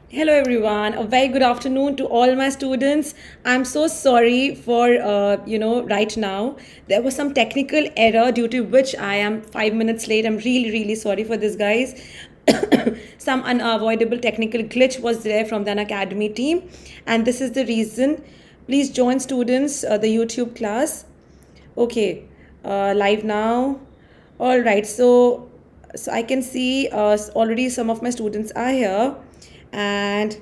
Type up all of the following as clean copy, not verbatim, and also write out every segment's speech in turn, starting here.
Hello everyone. A very good afternoon to all my students. I'm so sorry for right now there was some technical error due to which I am 5 minutes late. I'm really sorry for this, guys. Some unavoidable technical glitch was there from the Unacademy team, and this is the reason. Please join students the YouTube class. Okay, live now. All right, so I can see already some of my students are here. And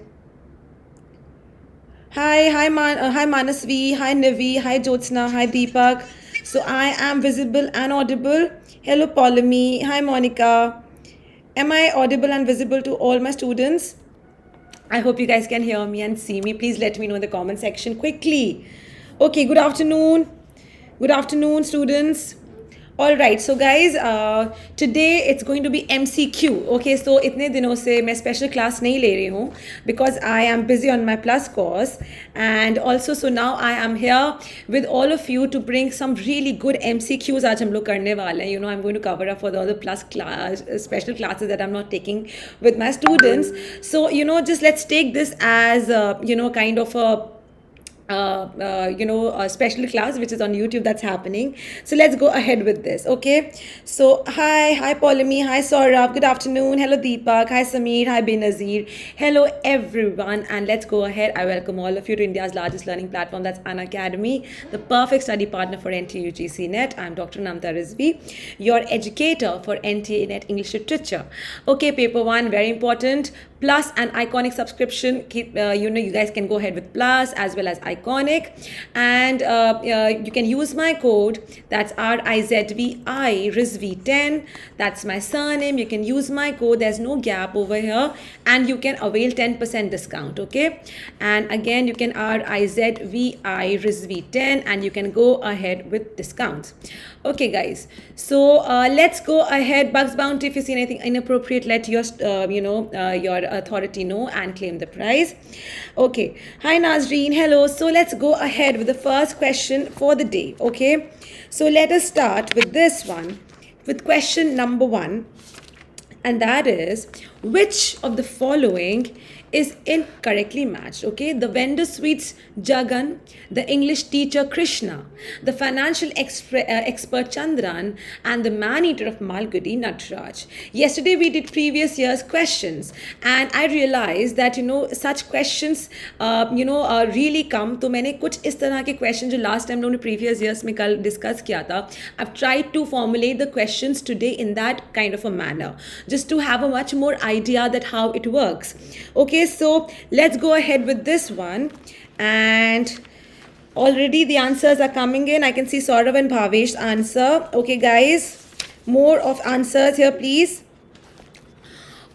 hi Manasvi, hi Nivi, hi Jyotsna, hi Deepak. So I am visible and audible. Hello Polemy, hi Monica. Am I audible and visible to all my students? I hope you guys can hear me and see me. Please let me know in the comment section quickly. Okay, good afternoon. Good afternoon, students. All right, so guys, today it's going to be MCQ. Okay, so इतने दिनों से मैं special class नहीं ले रही हूँ because I am busy on my plus course, and also so now I am here with all of you to bring some really good MCQs आज हम लोग करने वाले हैं. You know, I'm going to cover up for the other plus class special classes that I'm not taking with my students. So just let's take this as kind of a special class which is on YouTube that's happening. So let's go ahead with this. Okay, so hi Polemy, hi Saurabh, good afternoon, hello Deepak, hi Sameer, hi Benazir, hello everyone, and let's go ahead. I welcome all of you to India's largest learning platform, that's Unacademy, the perfect study partner for NTA UGC NET. I'm Dr. Anamta Rizvi, your educator for NTA NET English Literature. Okay, paper 1, very important. Plus an iconic subscription. You guys can go ahead with plus as well as iconic, and you can use my code, that's Rizvi10. That's my surname. You can use my code, there's no gap over here, and you can avail 10% discount. Okay, and again you can Rizvi10, and you can go ahead with discounts. Okay guys, so let's go ahead. Bugs Bounty, if you see anything inappropriate, let your your authority know and claim the prize. Okay, hi Nazreen, hello. So let's go ahead with the first question for the day. Okay, so let us start with this one, with question number 1, and that is, which of the following is incorrectly matched? Okay, the vendor sweets Jagan, the English teacher Krishna, the financial expert Chandran, and the man-eater of Malgudi Natraj. Yesterday we did previous year's questions, and I realized that such questions really come. तो मैंने कुछ इस तरह के questions जो last time लोगों ने previous years में कल discuss किया था, I've tried to formulate the questions today in that kind of a manner, just to have a much more idea that how it works. Okay, so let's go ahead with this one, and already the answers are coming in. I can see Saurav and Bhavesh's answer. Okay guys, more of answers here please.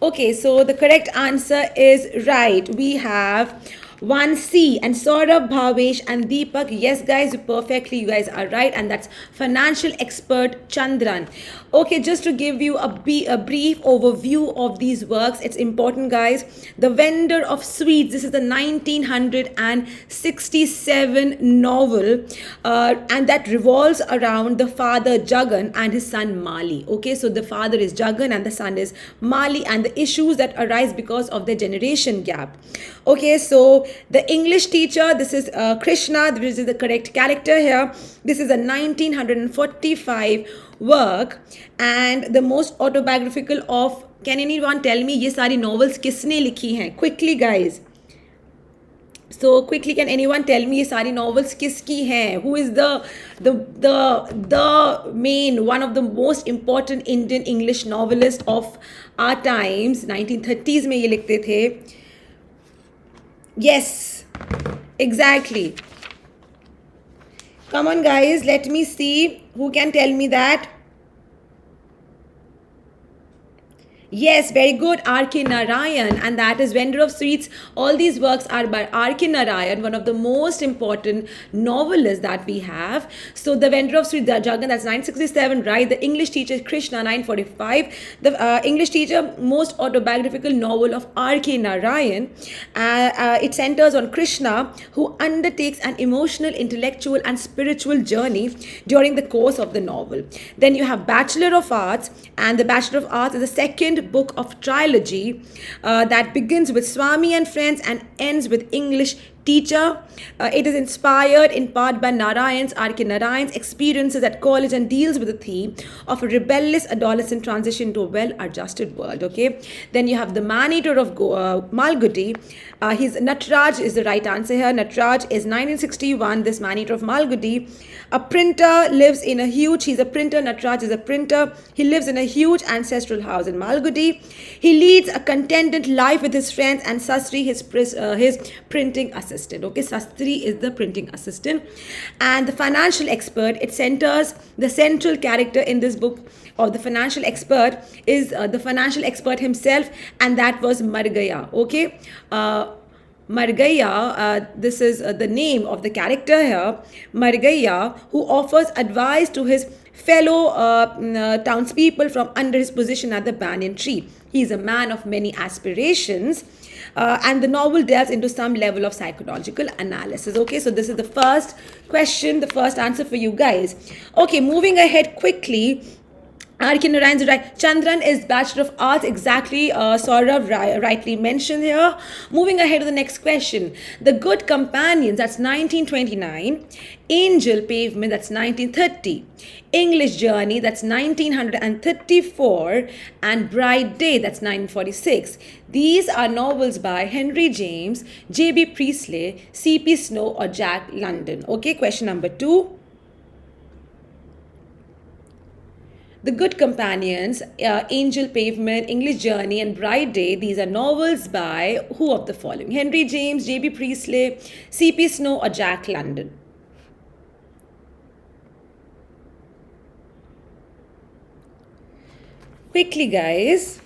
Okay, so the correct answer is right. We have 1C, and Saurabh, Bhavesh and Deepak, yes guys, perfectly, you guys are right, and that's financial expert Chandran. Okay, just to give you a brief overview of these works, it's important guys. The Vendor of Sweets, this is the 1967 novel, and that revolves around the father Jagan and his son Mali. Okay, so the father is Jagan and the son is Mali, and the issues that arise because of the generation gap. Okay, so the English teacher, this is Krishna, this is the correct character here. This is a 1945 work, and the most autobiographical of, can anyone tell me ये सारी novels किसने लिखी हैं? Quickly guys. So quickly, can anyone tell me ये सारी novels किसकी हैं? Who is the main, one of the most important Indian English novelist of our times? 1930s में ये लिखते थे. Yes, exactly. Come on guys, let me see who can tell me that. Yes, very good, R.K. Narayan, and that is Vendor of Sweets. All these works are by R.K. Narayan, one of the most important novelists that we have. So the Vendor of Sweets, Jagan, that's 967, right? The English teacher is Krishna, 945. The English teacher, most autobiographical novel of R.K. Narayan. It centers on Krishna, who undertakes an emotional, intellectual and spiritual journey during the course of the novel. Then you have Bachelor of Arts, and the Bachelor of Arts is the second second book of trilogy that begins with Swami and Friends and ends with English Teacher. It is inspired in part by R.K. Narayan's experiences at college and deals with the theme of a rebellious adolescent transition to a well-adjusted world. Okay, then you have the Man-Eater of Malgudi. His Natraj is the right answer here. Natraj is 1961. This Man-Eater of Malgudi. A printer lives in a huge. He's a printer. Natraj is a printer. He lives in a huge ancestral house in Malgudi. He leads a contented life with his friends and Sastri, his printing assistant. Okay, Sastri is the printing assistant. And the financial expert, it centers the central character in this book of the financial expert is the financial expert himself, and that was Margaya. Okay, Margaya, this is the name of the character here, Margaya, who offers advice to his fellow townspeople from under his position at the banyan tree. He is a man of many aspirations. And the novel delves into some level of psychological analysis. Okay, so this is the first question, the first answer for you guys. Okay, moving ahead quickly. R.K. Narayan's right. Chandran is Bachelor of Arts. Exactly. Saurav rightly mentioned here. Moving ahead to the next question. The Good Companions, that's 1929. Angel Pavement, that's 1930. English Journey, that's 1934. And Bright Day, that's 1946. These are novels by Henry James, J.B. Priestley, C.P. Snow, or Jack London. Okay, question number 2. The Good Companions, Angel Pavement, English Journey, and Bright Day, these are novels by who of the following? Henry James, J.B. Priestley, C.P. Snow, or Jack London? Quickly, guys.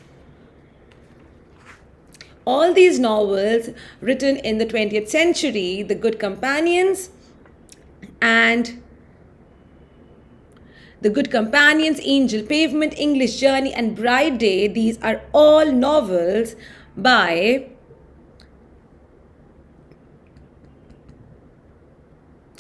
All these novels written in the 20th century, The Good Companions and The Good Companions, Angel Pavement, English Journey, and Bright Day, these are all novels by,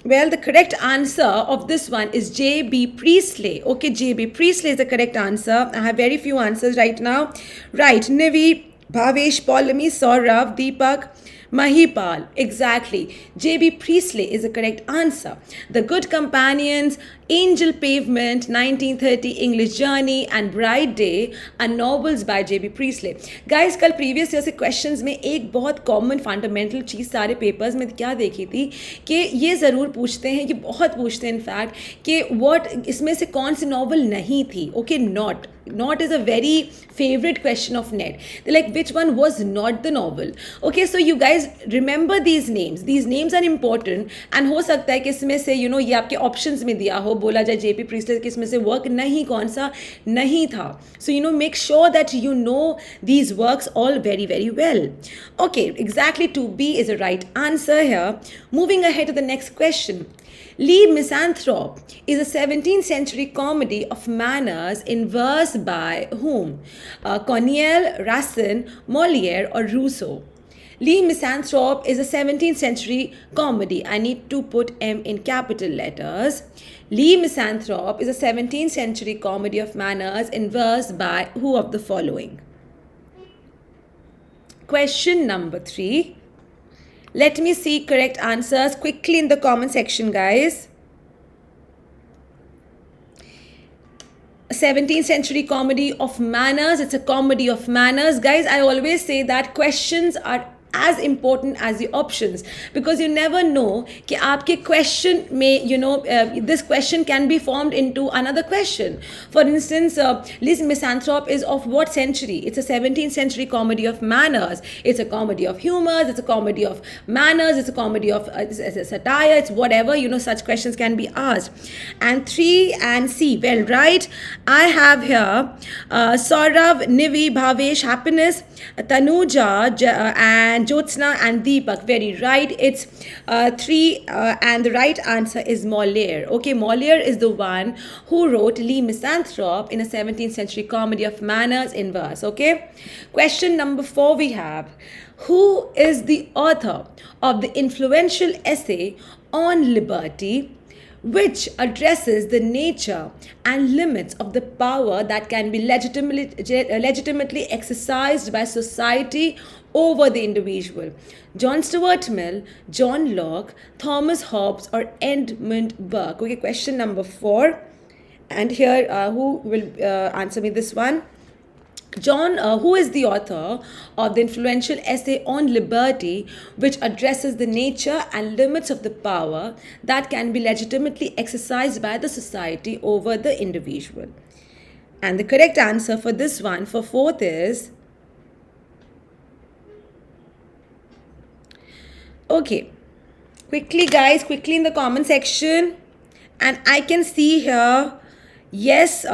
well, the correct answer of this one is J.B. Priestley. Okay, J.B. Priestley is the correct answer. I have very few answers right now. Right, Nivi, Bhavesh, Paulami, Saurav, Deepak, Mahipal. Exactly. J.B. Priestley is the correct answer. The Good Companions, Angel Pavement, 1930, English Journey, and Bright Day are novels by J.B. Priestley. Guys, कल previous year से questions में एक बहुत common fundamental चीज़ सारे papers में क्या देखी थी कि ये ज़रूर पूछते हैं, ये बहुत पूछते हैं in fact कि what इसमें से कौन सी novel नहीं थी. Okay, not is a very favorite question of NET. They're like, which one was not the novel? Okay, so you guys remember these names. These names are important, and हो सकता है कि इसमें से you know ये आपके options में दिया हो, बोला जाए JP Priestley कि इसमें से work नहीं कौन सा नहीं था. So you know make sure that you know these works all very very well. Okay, exactly 2B is the right answer here. Moving ahead to the next question. Lee Misanthrope is a 17th century comedy of manners in verse by whom? Corneille, Racine, Molière, or Rousseau? Lee Misanthrope is a 17th century comedy. I need to put M in capital letters. Lee Misanthrope is a 17th century comedy of manners in verse by who of the following? Question number 3. Let me see correct answers quickly in the comment section, guys. 17th century comedy of manners. It's a comedy of manners. Guys, I always say that questions are as important as the options, because you never know कि आपके question may, you know, this question can be formed into another question. For instance, Lee Misanthrope is of what century? It's a 17th century comedy of manners. It's a comedy of humors. It's a comedy of manners. It's a comedy of it's a satire. It's whatever, you know, such questions can be asked. And 3 and C. Well, right. I have here Saurav, Nivi, Bhavesh, Happiness, Tanuja, and Jyotsna and Deepak. Very right. It's 3 and the right answer is Molière. Okay, Molière is the one who wrote Lee Misanthrope in a 17th century comedy of manners in verse. Okay. Question number 4 we have. Who is the author of the influential essay on liberty, which addresses the nature and limits of the power that can be legitimately exercised by society over the individual. John Stuart Mill, John Locke, Thomas Hobbes, or Edmund Burke. Okay, question number 4. And here, who will answer me this one? John, who is the author of the influential essay on liberty, which addresses the nature and limits of the power that can be legitimately exercised by the society over the individual? And the correct answer for this one, for 4th, is okay. Quickly, guys, quickly in the comment section. And I can see here, yes,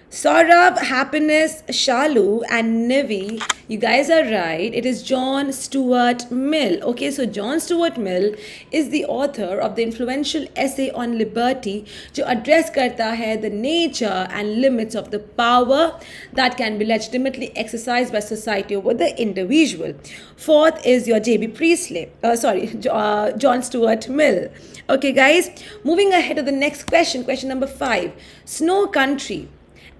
Saurabh, Happiness, Shalu, and Nivi, you guys are right. It is John Stuart Mill. Okay, so John Stuart Mill is the author of the influential essay on liberty, जो address करता है the nature and limits of the power that can be legitimately exercised by society over the individual. 4th is your J.B. Priestley. John Stuart Mill. Okay, guys, moving ahead to the next question. Question number 5. Snow Country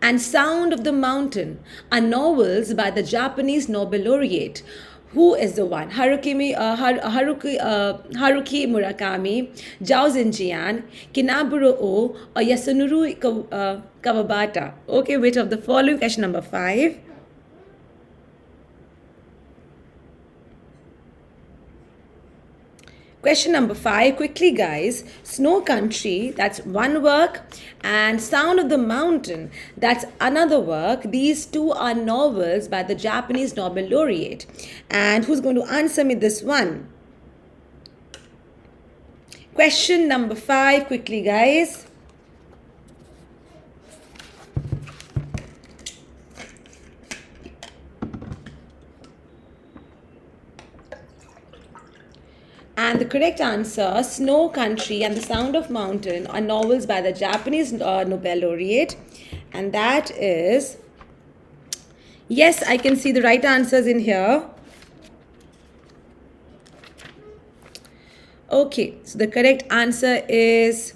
and Sound of the Mountain are novels by the Japanese Nobel laureate. Who is the one? Haruki Murakami, Zhao Xinjian, Kinaburo O, or Yasunori Kawabata? Okay, which of the following? Question number 5. Question number 5, quickly, guys. Snow Country, that's one work, and Sound of the Mountain, that's another work. These two are novels by the Japanese Nobel laureate. And who's going to answer me this one? Question number 5, quickly, guys. And the correct answer, Snow Country and the Sound of Mountain, are novels by the Japanese Nobel laureate. And that is, yes, I can see the right answers in here. Okay, so the correct answer is,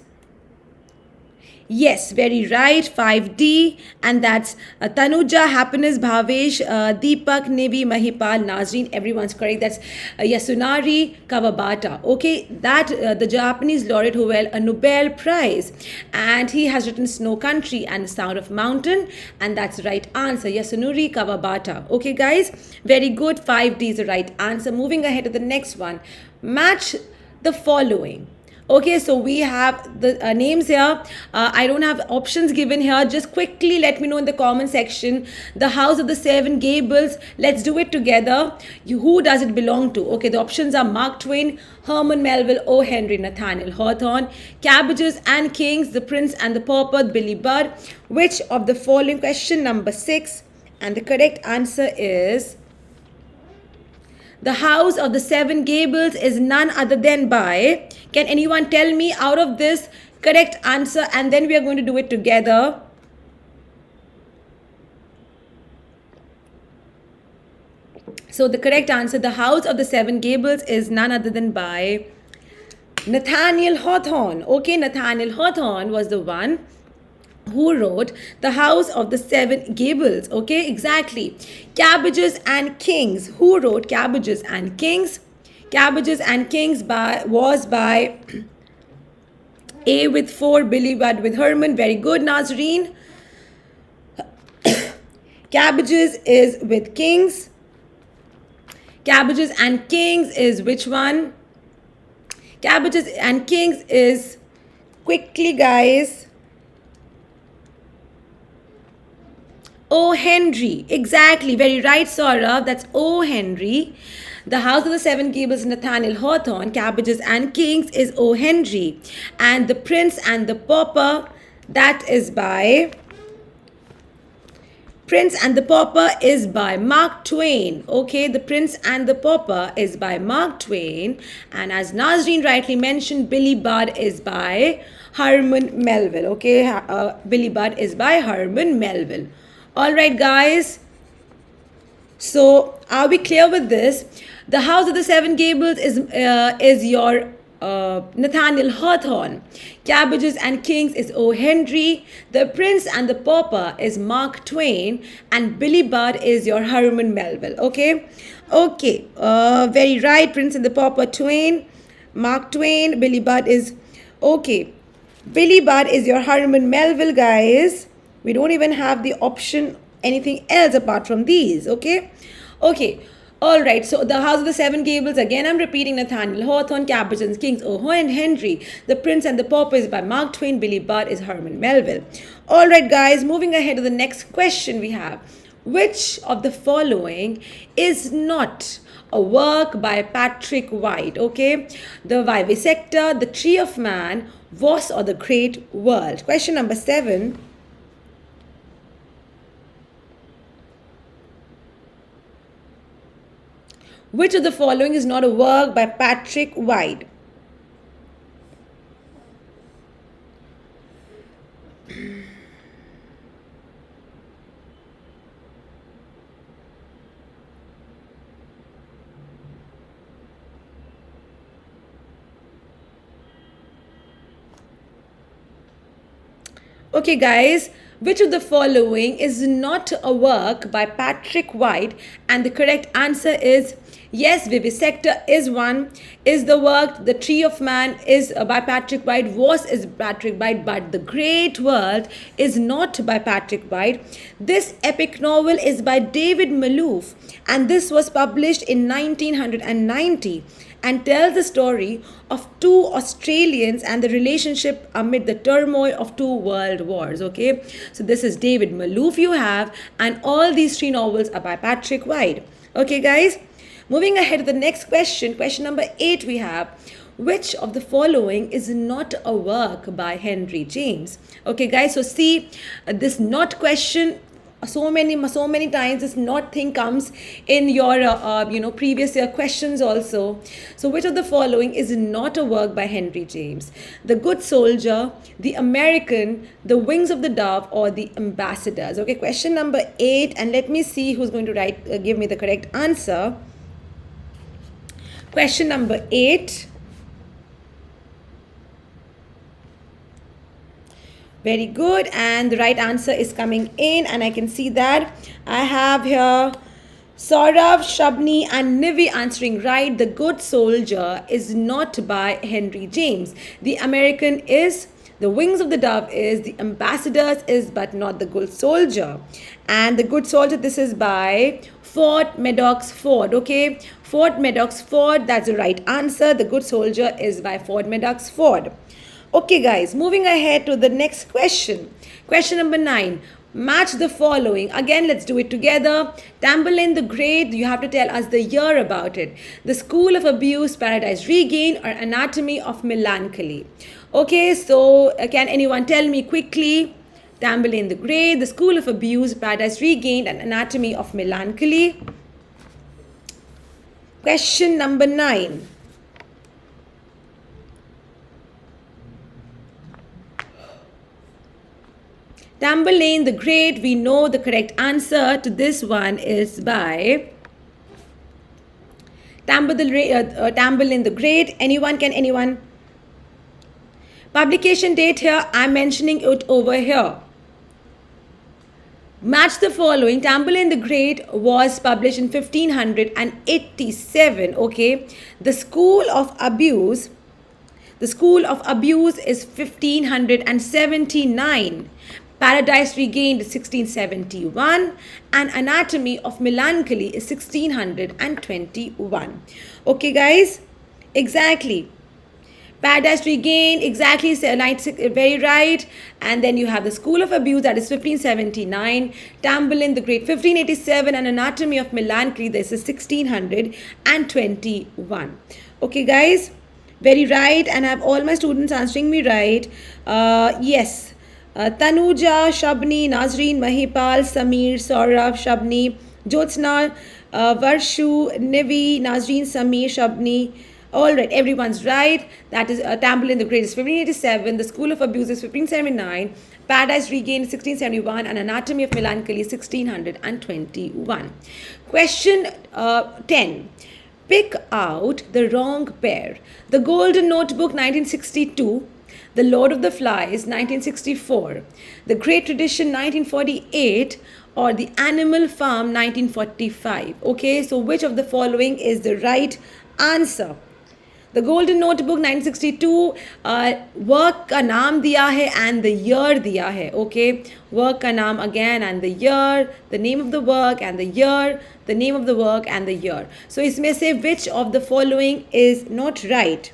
yes, very right, 5D, and that's Tanuja, Happiness, Bhavesh, Deepak, Nivi, Mahipal, Nazreen, everyone's correct. That's Yasunari Kawabata. Okay, that the Japanese laureate who held a Nobel Prize, and he has written Snow Country and Sound of Mountain, and that's the right answer, Yasunari Kawabata. Okay, guys, very good, 5D is the right answer. Moving ahead to the next one. Match the following. Okay, so we have the names here. I don't have options given here. Just quickly let me know in the comment section. The House of the Seven Gables. Let's do it together. Who does it belong to? Okay, the options are Mark Twain, Herman Melville, O. Henry, Nathaniel Hawthorne, Cabbages and Kings, The Prince and the Pauper, Billy Budd. Which of the following? Question number 6. And the correct answer is, The House of the Seven Gables is none other than by... Can anyone tell me out of this correct answer? And then we are going to do it together. So the correct answer, The House of the Seven Gables, is none other than by Nathaniel Hawthorne. Okay, Nathaniel Hawthorne was the one who wrote The House of the Seven Gables. Okay, exactly. Cabbages and Kings. Who wrote Cabbages and Kings? Cabbages and Kings was by A with 4, Billy Budd with Herman. Very good, Nazreen. Cabbages is with Kings. Cabbages and Kings is which one? Cabbages and Kings is, quickly, guys, O. Henry. Exactly. Very right, Saurabh. That's O. Henry. The House of the Seven Gables, Nathaniel Hawthorne. Cabbages and Kings is O. Henry. And The Prince and the Pauper, that is by... Prince and the Pauper is by Mark Twain. Okay, The Prince and the Pauper is by Mark Twain. And as Nazreen rightly mentioned, Billy Budd is by Herman Melville. Okay, Billy Budd is by Herman Melville. All right, guys. So, are we clear with this? The House of the Seven Gables is your Nathaniel Hawthorne. Cabbages and Kings is O. Henry. The Prince and the Pauper is Mark Twain. And Billy Budd is your Herman Melville. Okay? Okay. Very right. Prince and the Pauper, Twain. Mark Twain. Billy Budd is... Okay. Billy Budd is your Herman Melville, guys. We don't even have the option anything else apart from these. Okay? Okay. All right, so the House of the Seven Gables, again I'm repeating: Nathaniel Hawthorne, Cabbages and Kings, O. Henry. The Prince and the Pauper is by Mark Twain. Billy Budd is Herman Melville. All right, guys, moving ahead to the next question we have. Which of the following is not a work by Patrick White? Okay, the Vivisector, the Tree of Man, Was, or the Great World? Question number 7. Which of the following is not a work by Patrick White? Okay, guys, which of the following is not a work by Patrick White? And the correct answer is yes, Vivisector is one, is the work. The Tree of Man is by Patrick White. Was is Patrick White, but The Great World is not by Patrick White. This epic novel is by David Malouf, and this was published in 1990 and tells the story of two Australians and the relationship amid the turmoil of two world wars. Okay, so this is David Malouf you have, and all these 3 novels are by Patrick White. Okay, guys, moving ahead to the next question. Question number 8 we have. Which of the following is not a work by Henry James? Okay, guys, so see this not question so many times. This not thing comes in your previous year questions also. So which of the following is not a work by Henry James? The Good Soldier, The American, The Wings of the Dove, or The Ambassadors? Okay, question number 8, and let me see who's going to give me the correct answer. Question number 8. Very good, and the right answer is coming in, and I can see that I have here Saurav, Shabni and Nivi answering right. The Good Soldier is not by Henry James. The American is, The Wings of the Dove is, The Ambassadors is, but not The Good Soldier. And The Good Soldier, this is by Ford Madox Ford. Okay, Ford Madox Ford, that's the right answer. The Good Soldier is by Ford Madox Ford. Okay, guys, moving ahead to the next question. Question number 9. Match the following. Again, let's do it together. Tamlin the Great, you have to tell us the year about it. The School of Abuse, Paradise Regained, or Anatomy of Melancholy? Okay, so can anyone tell me quickly? Tamlin the Great, The School of Abuse, Paradise Regained, and Anatomy of Melancholy. Question number 9. Tamlin the Great, we know the correct answer to this one is by Tamlin the Great. Anyone? Publication date here, I'm mentioning it over here. Match the following. Tamlin the Great was published in 1587. Okay, The School of Abuse is 1579. Paradise Regained is 1671, and Anatomy of Melancholy is 1621. Okay, guys, exactly. Paradise Regained, exactly, very right. And then you have The School of Abuse, that is 1579. Tamlin the Great, 1587, and Anatomy of Melancholy, this is 1621. Okay, guys, very right, and I have all my students answering me right. Yes. Tanuja, Shabni, Nazreen, Mahipal, Samir, Saurav, Shabni, Jyotsna, Varshu, Nivi, Nazreen, Samir, Shabni. All right, everyone's right. That is Tamlin the Great is 1587, The School of Abuse is 1579, Paradise Regained is 1671, and Anatomy of Melancholy is 1621. Question 10. Pick out the wrong pair. The Golden Notebook 1962, The Lord of the Flies 1964, The Great Tradition 1948, or The Animal Farm 1945. Okay, so which of the following is the right answer? The Golden Notebook 1962, work का नाम दिया है and the year दिया है. Okay, work का नाम again and the year, the name of the work and the year, the name of the work and the year. So इसमें से which of the following is not right?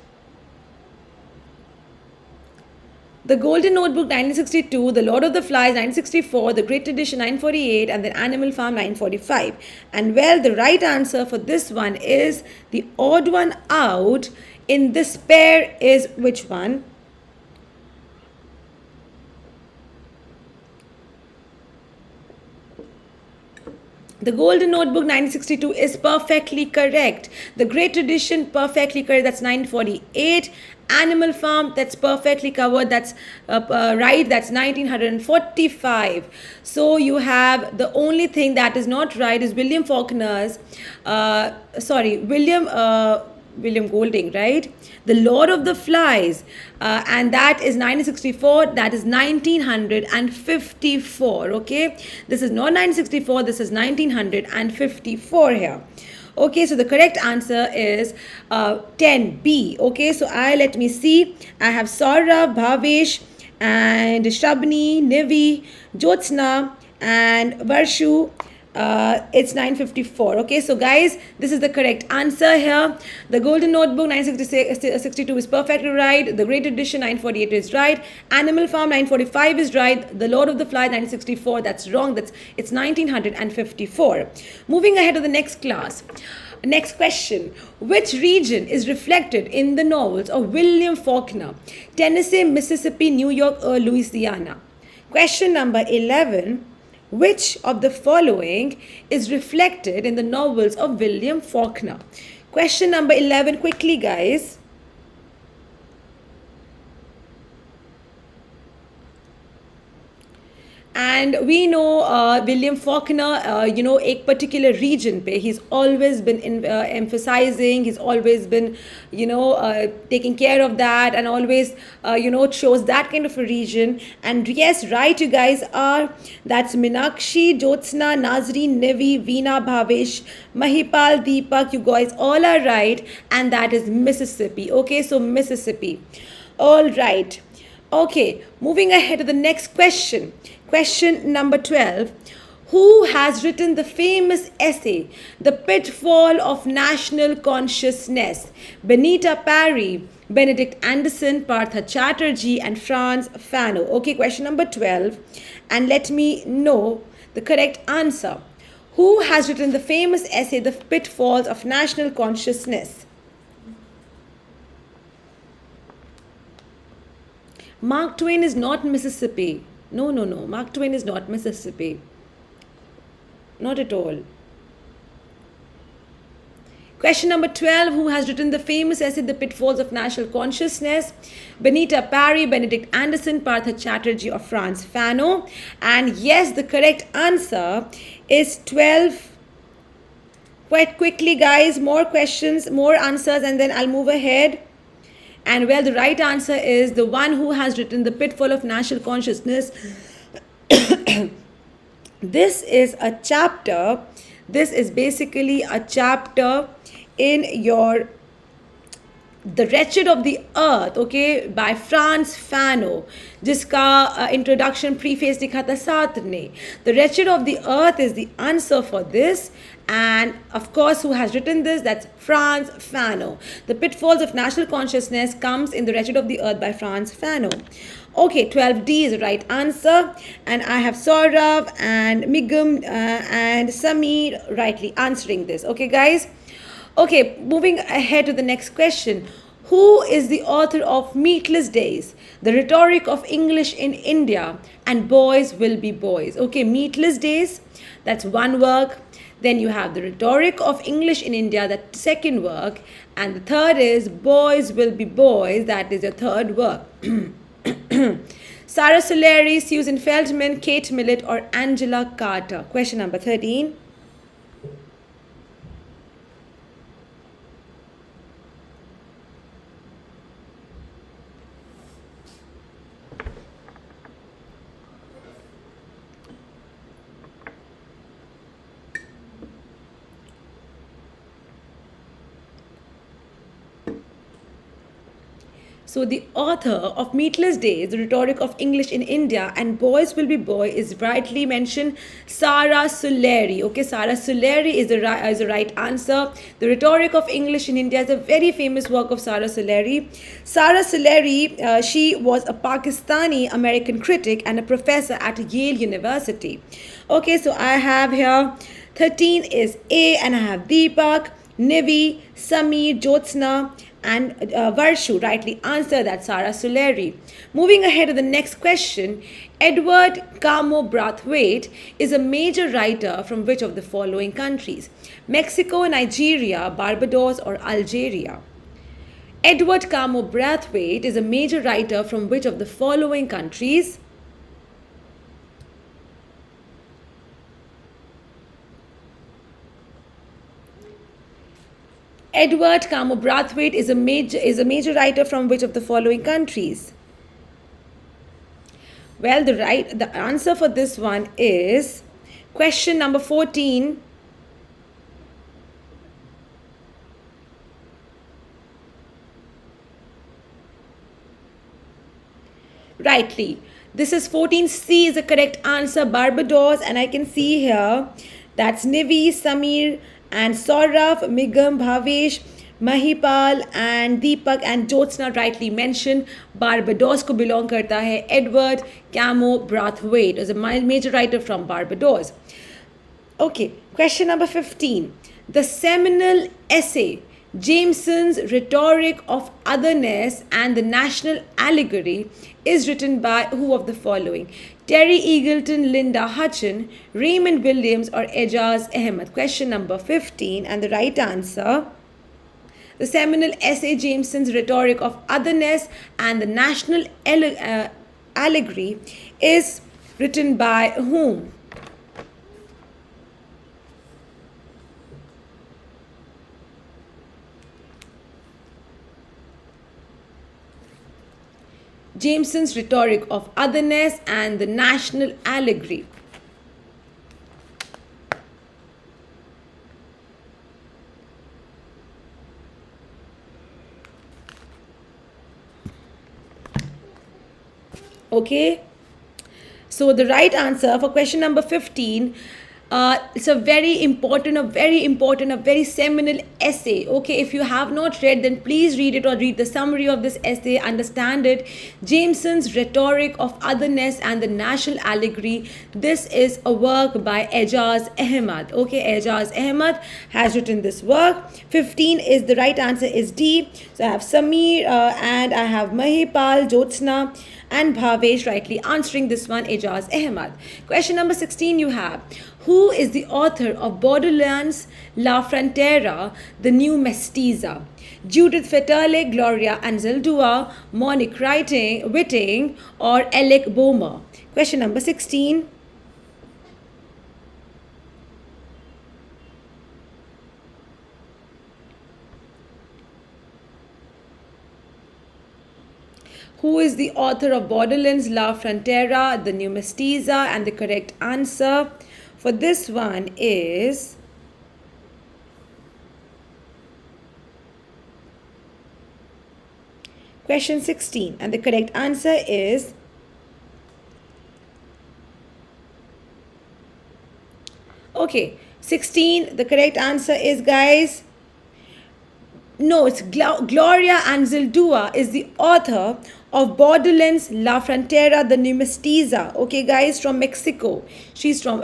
The Golden Notebook 1962, The Lord of the Flies 1964, The Great Tradition 948, and The Animal Farm 945. And well, the right answer for this one is the odd one out in this pair is which one? The Golden Notebook 1962 is perfectly correct. The Great Tradition, perfectly correct. That's 948. Animal Farm, that's perfectly covered. That's right. That's 1945. So you have the only thing that is not right is William Faulkner's, William Golding, right? The Lord of the Flies, and that is 1964. That is 1954. Okay, this is not 1964. This is 1954 here. Okay, so the correct answer is 10B. Okay, so let me see. I have Saurav, Bhavesh, and Shabni, Nivi, Jyotsna, and Varshu. It's 954. Okay, so guys, this is the correct answer here. The Golden Notebook 962 is perfectly right. The Great Edition 948 is right. Animal Farm 945 is right. The Lord of the Flies 964, that's wrong. It's 1954. Moving ahead to the next class. Next question. Which region is reflected in the novels of William Faulkner? Tennessee, Mississippi, New York, or Louisiana? Question number 11. Which of the following is reflected in the novels of William Faulkner? Question number 11, quickly guys. And we know William Faulkner, एक particular region पे he's always been emphasizing, he's always been, taking care of that and always, chose that kind of a region. And yes, right, you guys are. That's Minakshi, Jyotsna, Nazreen, Nivi, Veena, Bhavesh, Mahipal, Deepak. You guys all are right. And that is Mississippi. Okay, so Mississippi. All right. Okay, moving ahead to the next question. Question number 12. Who has written the famous essay, The Pitfall of National Consciousness? Benita Parry, Benedict Anderson, Partha Chatterjee, and Franz Fanon. Okay, question number 12. And let me know the correct answer. Who has written the famous essay, The Pitfalls of National Consciousness? Mark Twain is not Mississippi. No. Mark Twain is not Mississippi. Not at all. Question number 12. Who has written the famous essay, The Pitfalls of National Consciousness? Benita Parry, Benedict Anderson, Partha Chatterjee, or Franz Fanon? And yes, the correct answer is 12. Quite quickly, guys. More questions, more answers, and then I'll move ahead. And well, the right answer is the one who has written The Pitfall of National Consciousness. This is a chapter. This is basically a chapter in your The Wretched of the Earth, okay, by Franz Fanon, जिसका introduction preface लिखा था साथ ने. The Wretched of the Earth is the answer for this. And of course, who has written this? That's Franz Fanon. The Pitfalls of National Consciousness comes in The Wretched of the Earth by Franz Fanon. Okay, 12D is the right answer. And I have Saurav and Migam and Sameer rightly answering this. Okay, guys? Okay, moving ahead to the next question. Who is the author of Meatless Days, The Rhetoric of English in India, and Boys Will Be Boys? Okay, Meatless Days, that's one work. Then you have The Rhetoric of English in India, that second work. And the third is Boys Will Be Boys, that is your third work. Sarah Soleri, Susan Feldman, Kate Millett, or Angela Carter? Question number 13. So the author of Meatless Days, The Rhetoric of English in India and Boys Will Be Boy is rightly mentioned Sarah Sulleri. Okay, Sarah Sulleri is the right answer. The Rhetoric of English in India is a very famous work of Sarah Sulleri. Sarah Sulleri, she was a Pakistani American critic and a professor at Yale University. Okay, so I have here 13 is A, and I have Deepak, Nivi, Samir, Jyotsna, and Varshu rightly answer that Sarah Sulleri. Moving ahead to the next question, Edward Camo Brathwaite is a major writer from which of the following countries? Mexico, Nigeria, Barbados, or Algeria? Edward Camo Brathwaite is a major writer from which of the following countries? Edward Camo Brathwaite is a major writer from which of the following countries? Well, the answer for this one is question number 14. Rightly. This is 14C is the correct answer, Barbados, and I can see here that's Nivi, Samir, and Saurav, Migam, Bhavesh, Mahipal and Deepak and Jyotsna rightly mentioned Barbados को belong करता है. Edward Camo Brathwaite is a major writer from Barbados. Okay, question number 15. The seminal essay Jameson's Rhetoric of Otherness and the National Allegory is written by who of the following? Terry Eagleton, Linda Hutchin, Raymond Williams, or Ejaz Ahmed? Question number 15, and the right answer, the seminal essay Jameson's Rhetoric of Otherness and the National Allegory is written by whom? Jameson's Rhetoric of Otherness and the National Allegory. Okay, so the right answer for question number 15, it's a very important, a very seminal essay. Okay, if you have not read, then please read it or read the summary of this essay, understand it. Jameson's Rhetoric of Otherness and the National Allegory. This is a work by Ejaz Ahmed. Okay, Ejaz Ahmed has written this work. 15 is the right answer is D. So I have Samir and I have Mahipal, Jyotsna and Bhavesh rightly answering this one, Ejaz Ahmed. Question number 16 you have, who is the author of Baudelaires' La Frontera, the New Mestiza? Judith Fetterle, Gloria Anzaldúa, Monique Whiting, or Alec Bomer? Question number 16. Who is the author of Baudelaires' La Frontera, the New Mestiza? And the correct answer for this one is question 16. And the correct answer is okay, 16. The correct answer is, guys, no, it's Gloria Anzaldúa is the author of Baudelaires' La Frontera, the New Mestiza. Okay, guys, from Mexico. She's from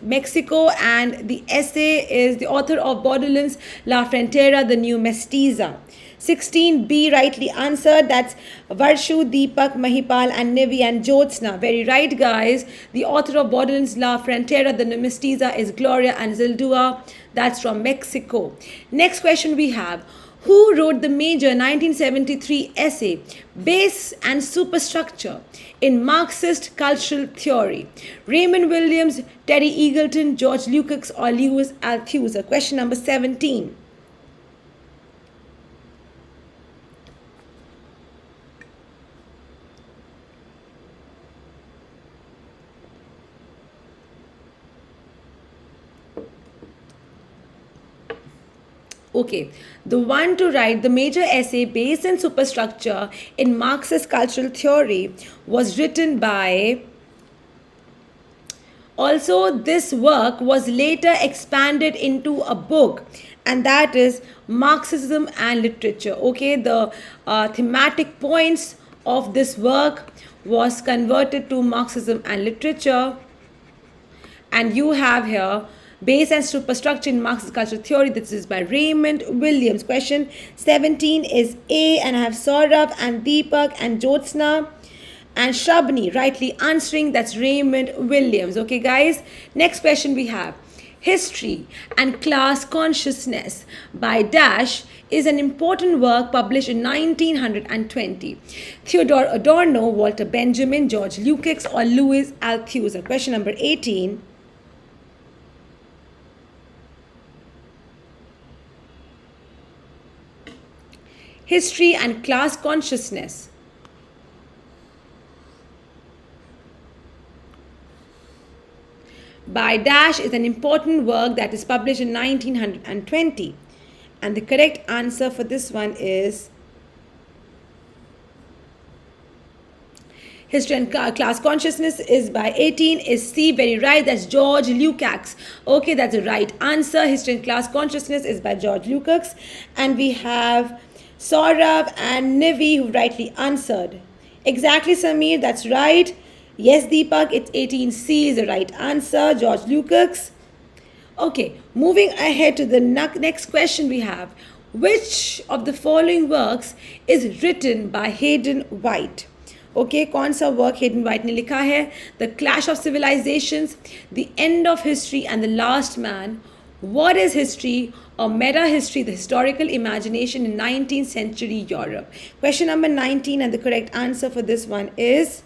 Mexico, and the essay is the author of Baudelaires' La Frontera, the New Mestiza. 16B rightly answered. That's Varshu, Deepak, Mahipal, and Nivi and Jyotsna. Very right, guys. The author of Baudelaires' La Frontera, the New Mestiza is Gloria Anzaldúa. That's from Mexico. Next question we have. Who wrote the major 1973 essay, Base and Superstructure in Marxist Cultural Theory? Raymond Williams, Terry Eagleton, George Lukács, or Lewis Althusser? Question number 17. Okay, the one to write the major essay based on superstructure in Marxist cultural theory was written by. Also, this work was later expanded into a book, and that is Marxism and Literature. Okay, the thematic points of this work was converted to Marxism and Literature, and you have here base and superstructure in Marxist cultural theory. This is by Raymond Williams. Question 17 is A, and I have Saurabh and Deepak and Jyotsna and Shabni rightly answering. That's Raymond Williams. Okay, guys. Next question we have. History and Class Consciousness by Dash is an important work published in 1920. Theodore Adorno, Walter Benjamin, George Lukács, or Louis Althusser. Question number 18. History and Class Consciousness by Dash is an important work that is published in 1920. And the correct answer for this one is History and Class Consciousness is by 18 is C. Very right. That's George Lukács. Okay, that's the right answer. History and Class Consciousness is by George Lukács. And we have Saurabh and Nivi who rightly answered. Exactly, Samir. That's right. Yes, Deepak, it's 18C is the right answer. George Lukács. Okay, moving ahead to the next question we have. Which of the following works is written by Hayden White? Okay, कौन सा work Hayden White ने लिखा है? The Clash of Civilizations, The End of History, and The Last Man. What is history or meta history, the historical imagination in 19th century Europe? Question number 19, and the correct answer for this one is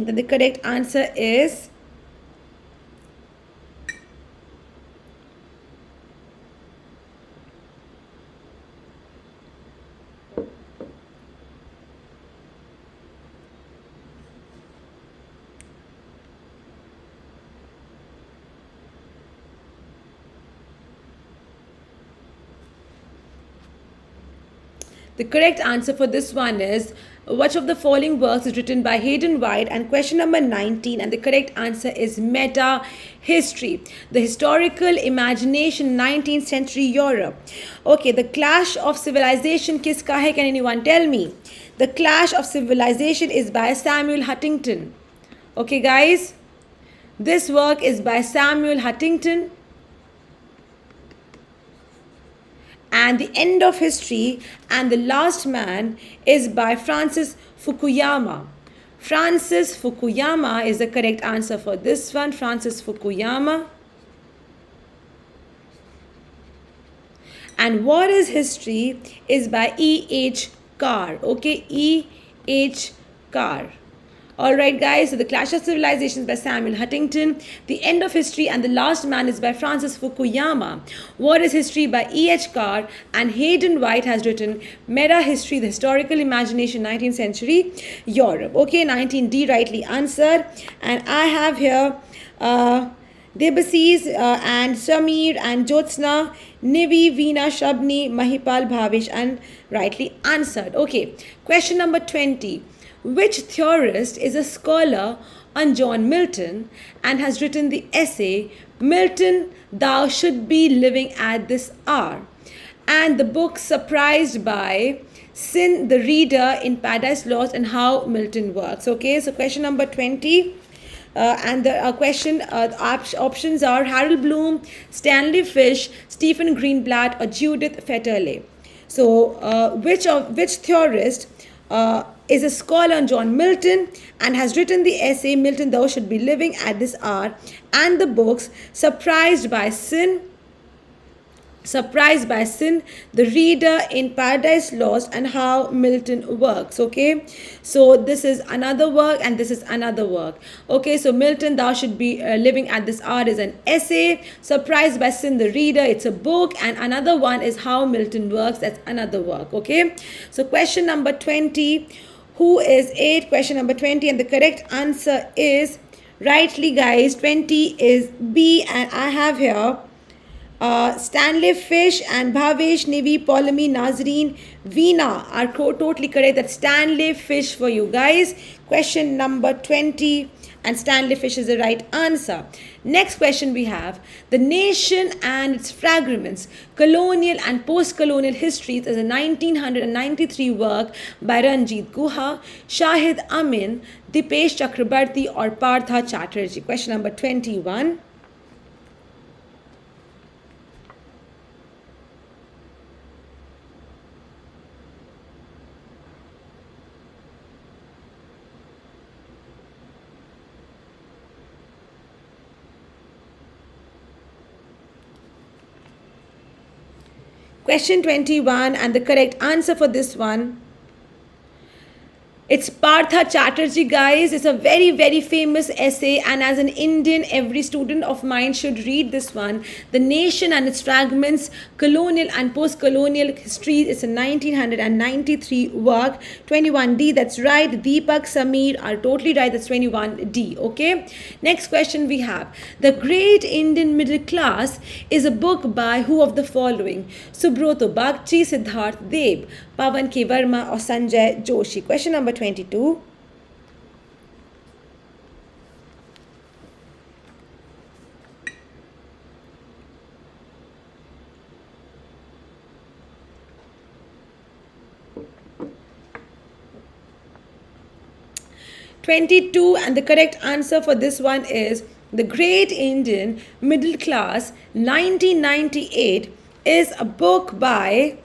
and the correct answer is the correct answer for this one is which of the following works is written by Hayden White? And question number 19, and the correct answer is meta history, the historical imagination 19th century Europe. Okay, the Clash of Civilization kiska hai? Can anyone tell me? The Clash of Civilization is by Samuel Huntington. Okay, guys, this work is by Samuel Huntington. And The End of History and The Last Man is by Francis Fukuyama. Francis Fukuyama is the correct answer for this one. Francis Fukuyama. And What is History is by E.H. Carr. Okay, E.H. Carr. Alright, guys, so The Clash of Civilizations by Samuel Huntington, The End of History and The Last Man is by Francis Fukuyama, What is History by E.H. Carr, and Hayden White has written Meta History, the Historical Imagination 19th Century Europe. Okay, 19D rightly answered. And I have here Debasis and Samir and Jyotsna, Nivi, Veena, Shabni, Mahipal, Bhavish, and rightly answered. Okay, question number 20. Which theorist is a scholar on John Milton and has written the essay, Milton, Thou Should Be Living at This Hour, and the book Surprised by Sin the Reader in Paradise Lost and How Milton Works? Okay, so question number 20. And the options are Harold Bloom, Stanley Fish, Stephen Greenblatt, or Judith Fetterle. So which theorist is a scholar on John Milton and has written the essay Milton, Thou Should Be Living at This Hour, and the books Surprised by Sin Surprised by Sin, The Reader, in Paradise Lost, and How Milton Works. Okay, so this is another work and this is another work. Okay, so Milton, Thou Should Be Living at This Hour is an essay. Surprised by Sin, The Reader, it's a book, and another one is How Milton Works, that's another work. Okay, so question number 20, who is 8? Question number 20, and the correct answer is, rightly guys, 20 is B, and I have here Stanley Fish and Bhavesh, Nivi, Polemy, Nazreen, Veena are totally correct. That's Stanley Fish for you guys. Question number 20, and Stanley Fish is the right answer. Next question we have, The Nation and Its Fragments, Colonial and Post-Colonial Histories is a 1993 work by Ranjit Guha, Shahid Amin, Dipesh Chakrabarti or Partha Chatterjee. Question number 21. Question 21, and the correct answer for this one, it's Partha Chatterjee, guys. It's a very, very famous essay, and as an Indian, every student of mine should read this one. The Nation and Its Fragments, Colonial and Post-Colonial Histories. It's a 1993 work. 21D, that's right. Deepak, Sameer are totally right. That's 21D. Okay. Next question we have, The Great Indian Middle Class is a book by who of the following? Subroto Bagchi, Siddharth Deb, Pawan K. Verma or Sanjay Joshi. Question number 22. And the correct answer for this one is The Great Indian Middle Class 1998 is a book by,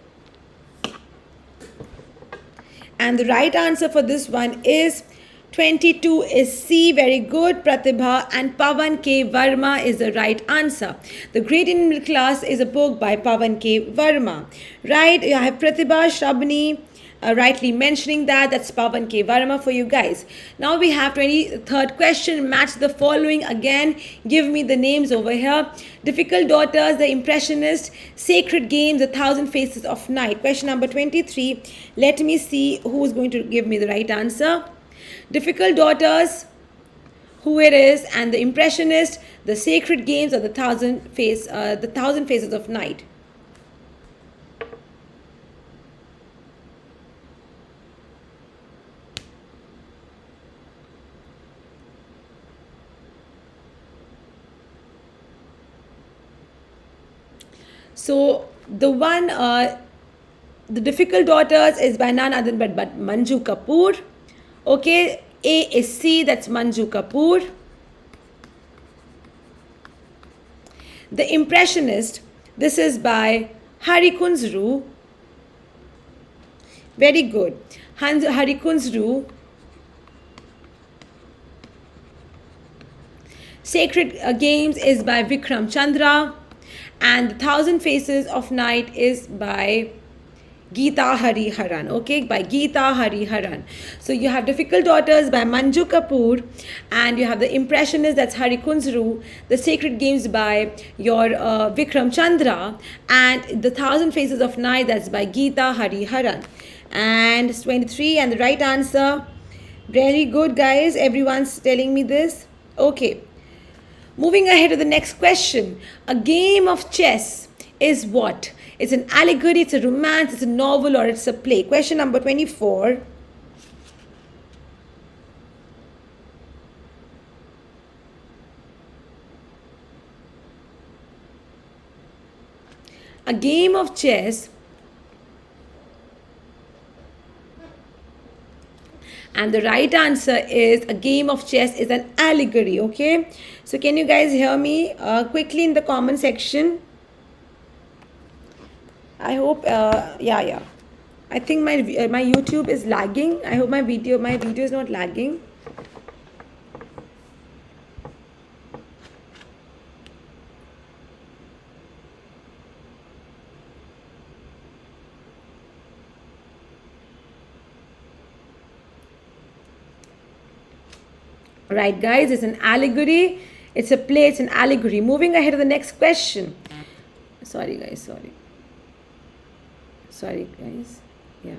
and the right answer for this one is 22 is C. Very good, Pratibha, and Pawan K. Verma is the right answer. The Great Indian Middle Class is a book by Pawan K. Verma. Right, you have Pratibha, Shabni, rightly mentioning that. That's Pawan K. Verma for you guys. Now we have 23rd question. Match the following again. Give me the names over here. Difficult Daughters, The Impressionist, Sacred Games, The Thousand Faces of Night. Question number 23. Let me see who is going to give me the right answer. Difficult Daughters, who it is, and The Impressionist, The Sacred Games, or The Thousand Faces of Night. So the one, The Difficult Daughters is by none other but Manju Kapoor. Okay, A is C, that's Manju Kapoor. The Impressionist, this is by Hari Kunzru. Very good. Hari Kunzru. Sacred Games is by Vikram Chandra. And The Thousand Faces of Night is by Geeta Hariharan. Okay, by Geeta Hariharan. So you have Difficult Daughters by Manju Kapoor, and you have The Impressionist, that's Hari Kunzru. The Sacred Games by your Vikram Chandra, and The Thousand Faces of Night, that's by Geeta Hariharan. And it's 23, and the right answer. Very good, guys. Everyone's telling me this. Okay. Moving ahead to the next question. A game of chess is what? It's an allegory, it's a romance, it's a novel, or it's a play. Question number 24. A game of chess, and the right answer is a game of chess is an allegory. Okay, so can you guys hear me quickly in the comment section? I hope yeah, I think my YouTube is lagging. I hope my video is not lagging. Right, guys, it's an allegory. It's a play, it's an allegory. Moving ahead to the next question. Sorry, guys, sorry. Sorry, guys. Yeah.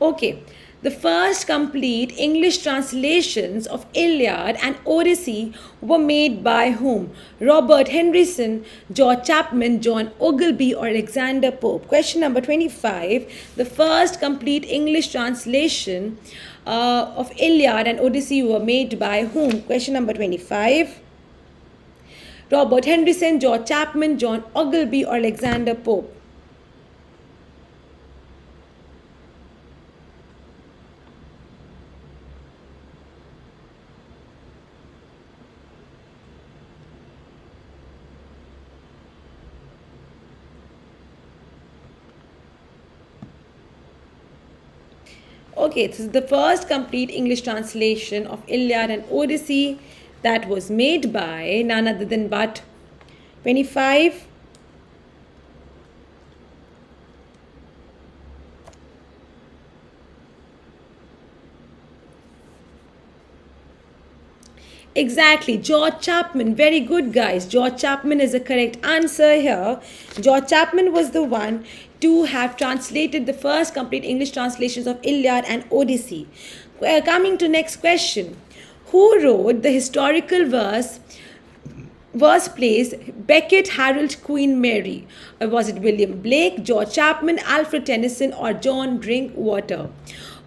Okay. The first complete English translations of Iliad and Odyssey were made by whom? Robert Henryson, George Chapman, John Ogilvy, or Alexander Pope? Question number 25. The first complete English translation of Iliad and Odyssey were made by whom? Question number 25. Robert Henryson, George Chapman, John Ogilvy, or Alexander Pope? Okay, this is the first complete English translation of Iliad and Odyssey that was made by none other than but 25. Exactly, George Chapman. Very good, guys. George Chapman is the correct answer here. George Chapman was the one to have translated the first complete English translations of Iliad and Odyssey. Coming to next question. Who wrote the historical verse plays Becket, Harold, Queen Mary? Or was it William Blake, George Chapman, Alfred Tennyson, or John Drinkwater?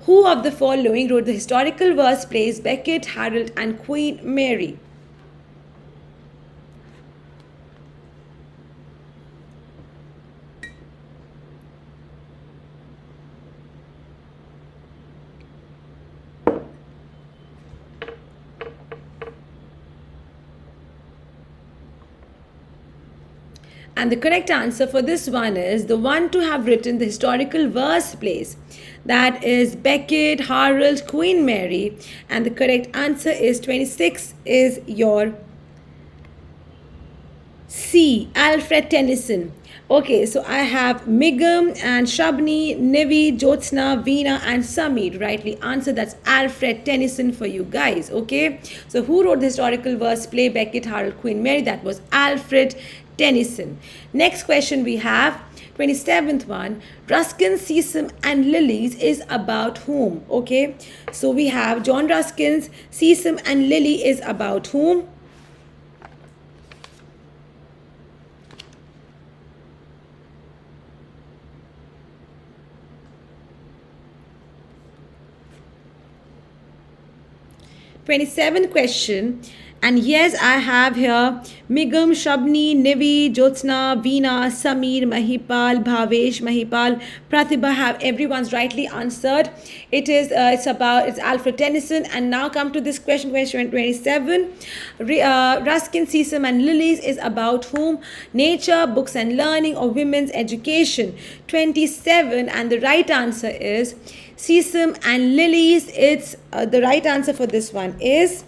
Who of the following wrote the historical verse plays Becket, Harold, and Queen Mary? And the correct answer for this one is the one to have written the historical verse plays. That is Becket, Harold, Queen Mary. And the correct answer is 26 is your C, Alfred Tennyson. Okay, so I have Migam and Shabni, Nivi, Jyotsna, Veena, and Samir. Rightly answered. That's Alfred Tennyson for you guys. Okay, so who wrote the historical verse play Becket, Harold, Queen Mary? That was Alfred Tennyson. Next question we have 27th one. Ruskin's Sesame and Lilies is about whom? Okay, so we have John Ruskin's Sesame and Lily is about whom? #27 question. And yes, I have here Migam, Shabni, Nivi, Jyotsna, Veena, Samir, Mahipal, Bhavesh, Mahipal, Pratibha have everyone's rightly answered. It's Alfred Tennyson. And now come to this question 27. Ruskin, Sesame and Lilies is about whom? Nature, books and learning, or women's education? 27. And the right answer is Sesame and Lilies. It's the right answer for this one is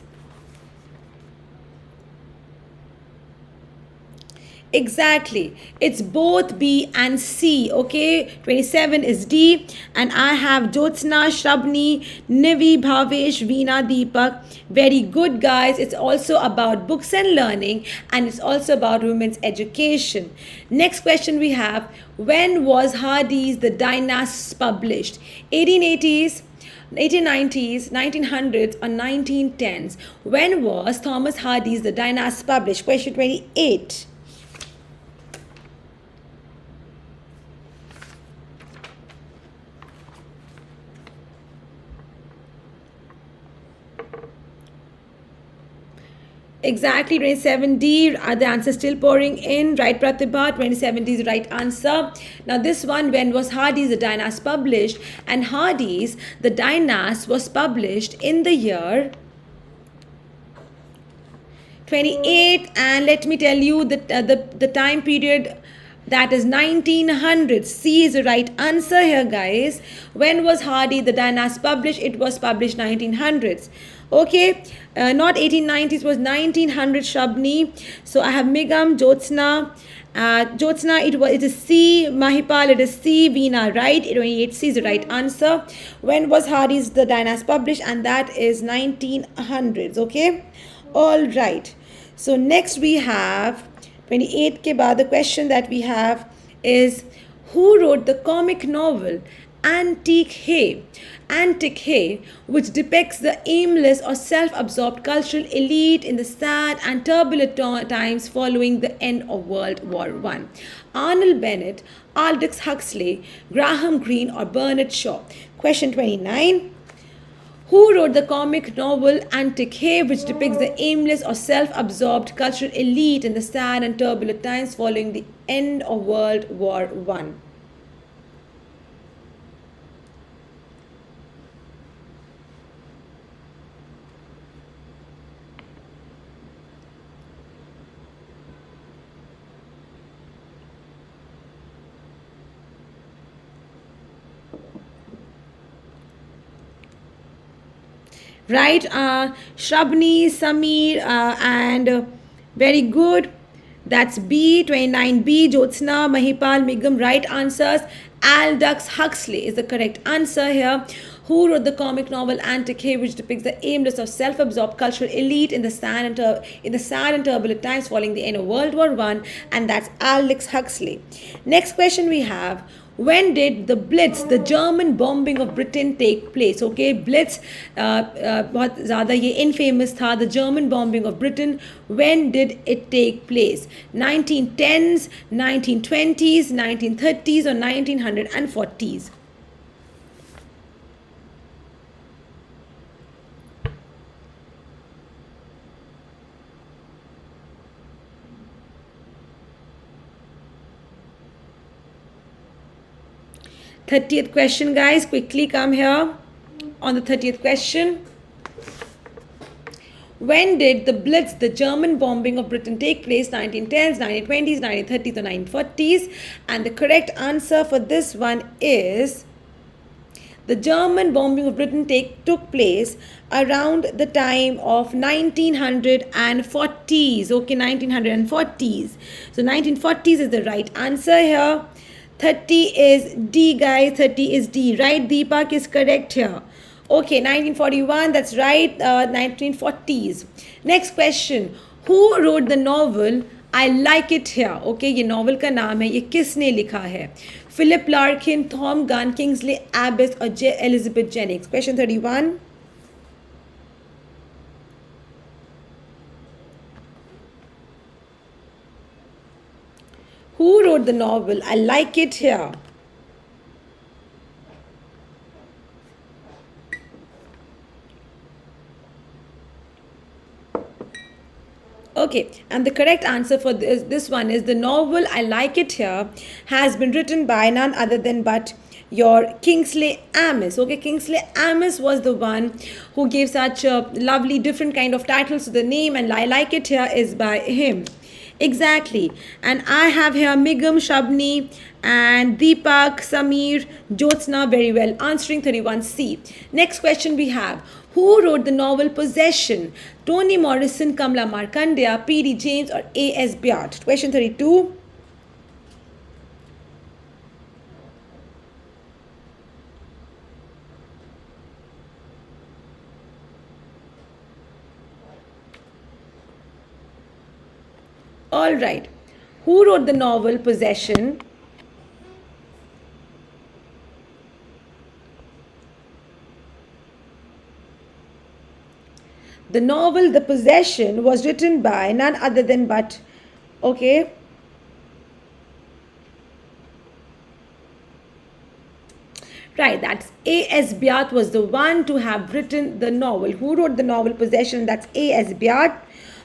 exactly. It's both B and C. Okay, 27 is D. And I have Jyotsna, Shabni, Nivi, Bhavesh, Veena, Deepak. Very good, guys. It's also about books and learning, and it's also about women's education. Next question we have. When was Hardy's The Dynasts published? 1880s, 1890s, 1900s, or 1910s? When was Thomas Hardy's The Dynasts published? Question 28. Exactly, 27D. Are the answers still pouring in? Right, Pratibha? 27D is the right answer. Now this one, when was Hardy's The Dynasts published? And Hardy's The Dynasts was published in the year 28. And let me tell you that the time period That is 1900. C is the right answer here, guys. When was Hardy the Dynast published? It was published 1900s. Okay, not 1890s, was 1900 Shabni. So I have Migam, Jyotsna. Jyotsna, it is C. Mahipal, it is C. Veena, right? 28C is the right answer. When was Hardy's the Dynast published? And that is 1900s. Okay, all right. So next we have 28 ke baad, the question that we have is, who wrote the comic novel Antique Hay, which depicts the aimless or self-absorbed cultural elite in the sad and turbulent times following the end of World War I? Arnold Bennett, Aldous Huxley, Graham Greene, or Bernard Shaw? Question 29. Who wrote the comic novel Antique Hay, which depicts the aimless or self-absorbed cultural elite in the sad and turbulent times following the end of World War I? Right, Shabni, Sameer, and very good. That's B, 29B, Jyotsna, Mahipal, Migam. Right answers. Aldous Huxley is the correct answer here. Who wrote the comic novel Antique Hay, which depicts the aimless or self-absorbed cultural elite in the sad and turbulent times following the end of World War I? And that's Aldous Huxley. Next question we have. When did the Blitz, the German bombing of Britain, take place? Okay, Blitz बहुत ज़्यादा ये infamous था, the German bombing of Britain. When did it take place? 1910s, 1920s, 1930s, or 1940s? _30th question, guys. Quickly come here on the 30th question. When did the Blitz, the German bombing of Britain, take place? 1910s, 1920s, 1930s, or 1940s? And the correct answer for this one is the German bombing of Britain took place around the time of 1940s. Okay, 1940s. So 1940s is the right answer here. 30 is D, guys. 30 is D. Right, Deepak is correct here. Okay, 1941, that's right. 1940s. Next question. Who wrote the novel I Like It Here? Okay, ये novel का नाम है. ये किसने लिखा है? Philip Larkin, Tom Gunn, Kingsley Abbott, or Elizabeth Jennings? Question 31. Who wrote the novel I Like It Here? Okay, and the correct answer for this one is the novel I Like It Here has been written by none other than but your Kingsley Amis. Okay, Kingsley Amis was the one who gave such a lovely different kind of titles to the name, and I Like It Here is by him. Exactly. And I have here Migam, Shabni, and Deepak, Sameer, Jyotsna very well answering 31C. Next question we have. Who wrote the novel Possession? Toni Morrison, Kamla Markandeya, P.D. James, or A.S. Byatt? Question 32. All right. Who wrote the novel Possession? The novel The Possession was written by none other than but, okay, right, that's A.S. Byatt was the one to have written the novel. Who wrote the novel Possession? That's A.S. Byatt.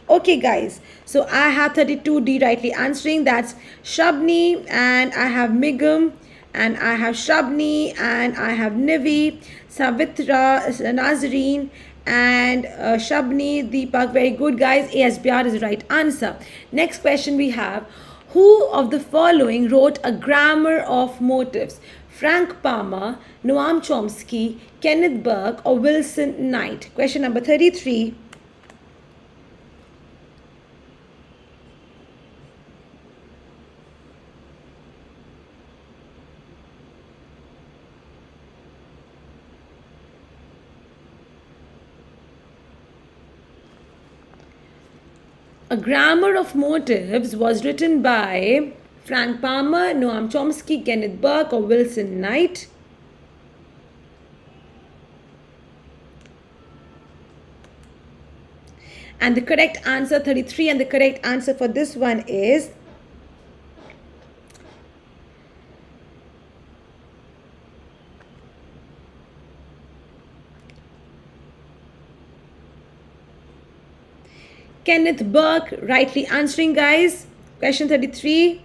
Okay, guys, so I have 32D rightly answering. That's Shabni, and I have Migam, and I have Shabni, and I have Nivi, Savitra, Nazreen, and Shabni, Deepak. Very good, guys. A.S. Byatt is the right answer. Next question we have. Who of the following wrote A Grammar of Motives? Frank Palmer, Noam Chomsky, Kenneth Burke, or Wilson Knight? Question number 33. A Grammar of Motives was written by Frank Palmer, Noam Chomsky, Kenneth Burke, or Wilson Knight. And the correct answer, 33, and the correct answer for this one is Kenneth Burke, rightly answering, guys. Question 33.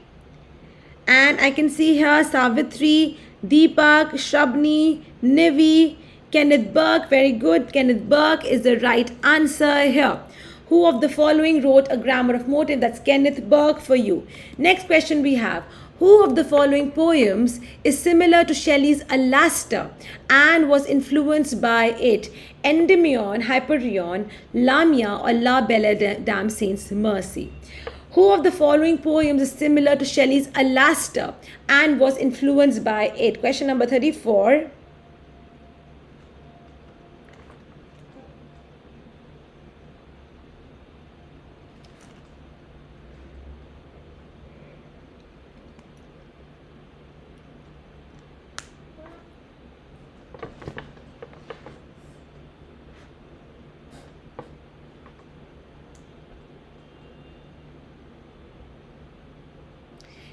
And I can see here Savitri, Deepak, Shabni, Nivi, Kenneth Burke. Very good. Kenneth Burke is the right answer here. Who of the following wrote A Grammar of Motive? That's Kenneth Burke for you. Next question we have. Who of the following poems is similar to Shelley's Alastor and was influenced by it? Endymion, Hyperion, Lamia, or La Belle Dame Saint's Mercy? Who of the following poems is similar to Shelley's Alastor and was influenced by it? Question number 34.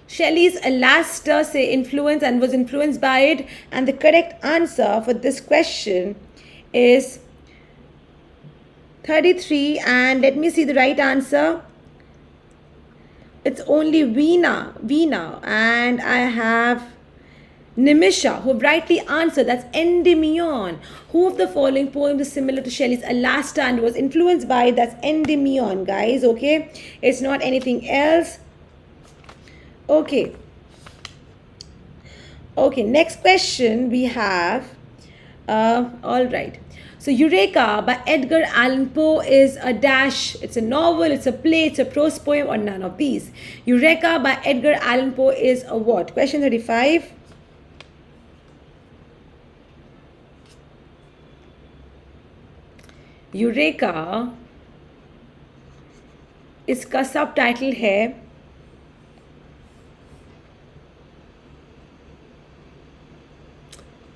Shelley's Alastor say influence and was influenced by it, and the correct answer for this question is 33. And let me see the right answer. It's only Veena, and I have Nimisha who rightly answered. That's Endymion. Who of the following poems is similar to Shelley's Alastor and was influenced by it? That's Endymion, guys. Okay, it's not anything else. Okay, next question we have, all right. So Eureka by Edgar Allan Poe is a dash. It's a novel, it's a play, it's a prose poem, or none of these. Eureka by Edgar Allan Poe is a what? Question 35. Eureka, इसका subtitle है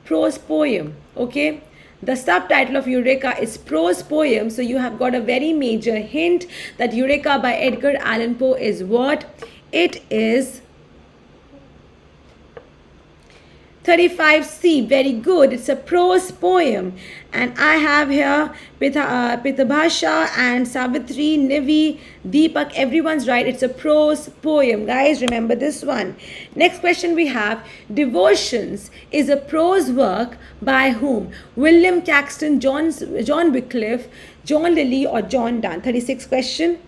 prose poem. Okay, the subtitle of Eureka is prose poem, so you have got a very major hint that Eureka by Edgar Allan Poe is what? It is 35C. Very good. It's a prose poem. And I have here Pithabhasha and Savitri, Nivi, Deepak. Everyone's right. It's a prose poem. Guys, remember this one. Next question we have. Devotions is a prose work by whom? William Caxton, John Wycliffe, John Lilly, or John Donne? 36th question.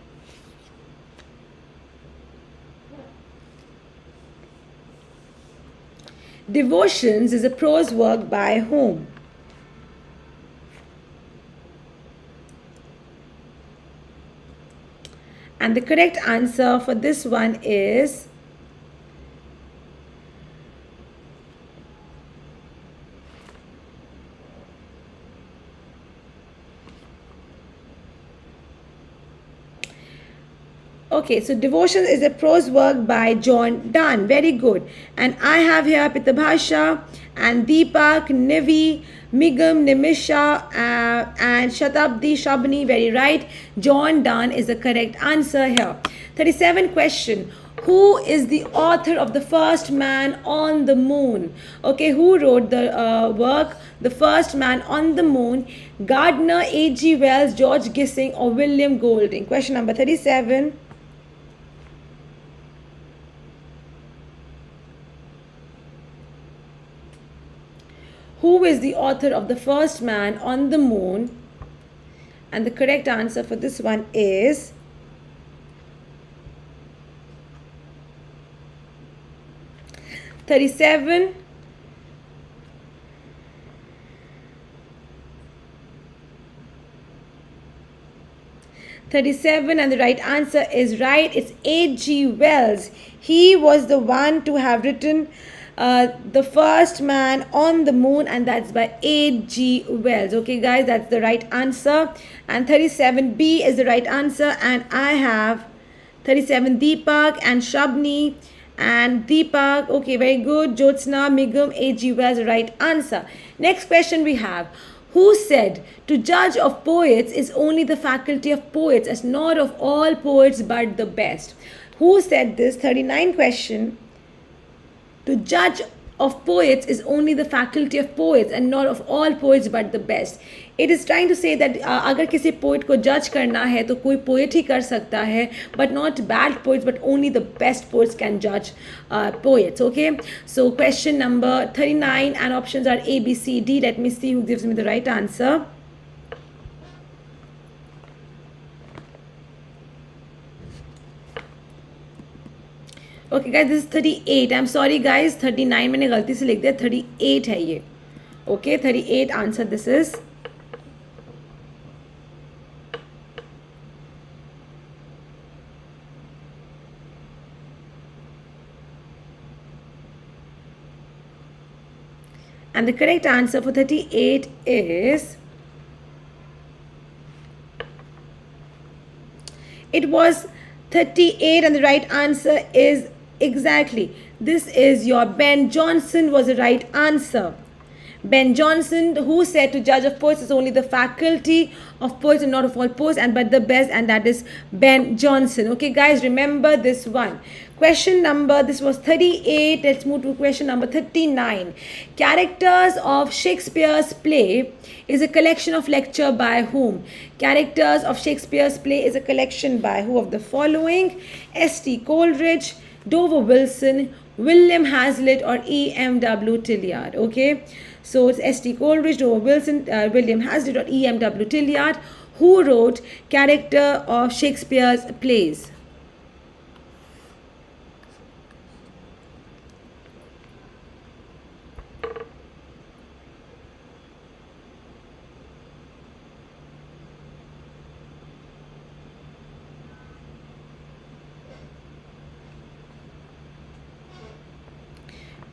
Devotions is a prose work by whom? And the correct answer for this one is okay, so Devotion is a prose work by John Donne. Very good. And I have here Pithabhasha and Deepak, Nivi, Migam, Nimisha, and Shatabdi, Shabni. Very right. John Donne is the correct answer here. 37 question. Who is the author of The First Man on the Moon? Okay, who wrote the work The First Man on the Moon? Gardner, A.G. Wells, George Gissing, or William Golding? Question number 37. Who is the author of The First Man on the Moon? And the correct answer for this one is 37. And the right answer is right. It's H.G. Wells. He was the one to have written the first man on the moon, and that's by H.G. Wells. Okay, guys, that's the right answer. And 37B is the right answer. And I have 37 Deepak and Shabni and Deepak. Okay, very good. Jyotsna, Migam, H.G. Wells, the right answer. Next question we have. Who said to judge of poets is only the faculty of poets, as not of all poets but the best? Who said this? 39 question. To judge of poets is only the faculty of poets and not of all poets but the best. It is trying to say that अगर किसी poet को judge करना है तो कोई poet ही कर सकता है, but not bad poets, but only the best poets can judge poets. Okay, so question number 39 and options are A, B, C, D. Let me see who gives me the right answer. Okay guys, this is 38. I'm sorry guys, 39 मैंने गलती से लिख दिया, 38 है ये. Okay, 38 answer this is. And the correct answer for 38 is, it was 38, and the right answer is exactly, this is your Ben Jonson was the right answer. Ben Jonson, who said to judge of poets is only the faculty of poets and not of all poets, and but the best, and that is Ben Jonson. Okay guys, remember this one. Question number, this was 38. Let's move to question number 39. Characters of Shakespeare's play is a collection of lecture by whom? Characters of Shakespeare's play is a collection by who of the following? S.T. Coleridge, Dover Wilson, William Hazlitt, or E.M.W. Tillyard. Okay, so it's S.T. Coleridge, Dover Wilson, William Hazlitt, or E.M.W. Tillyard. Who wrote character of Shakespeare's plays?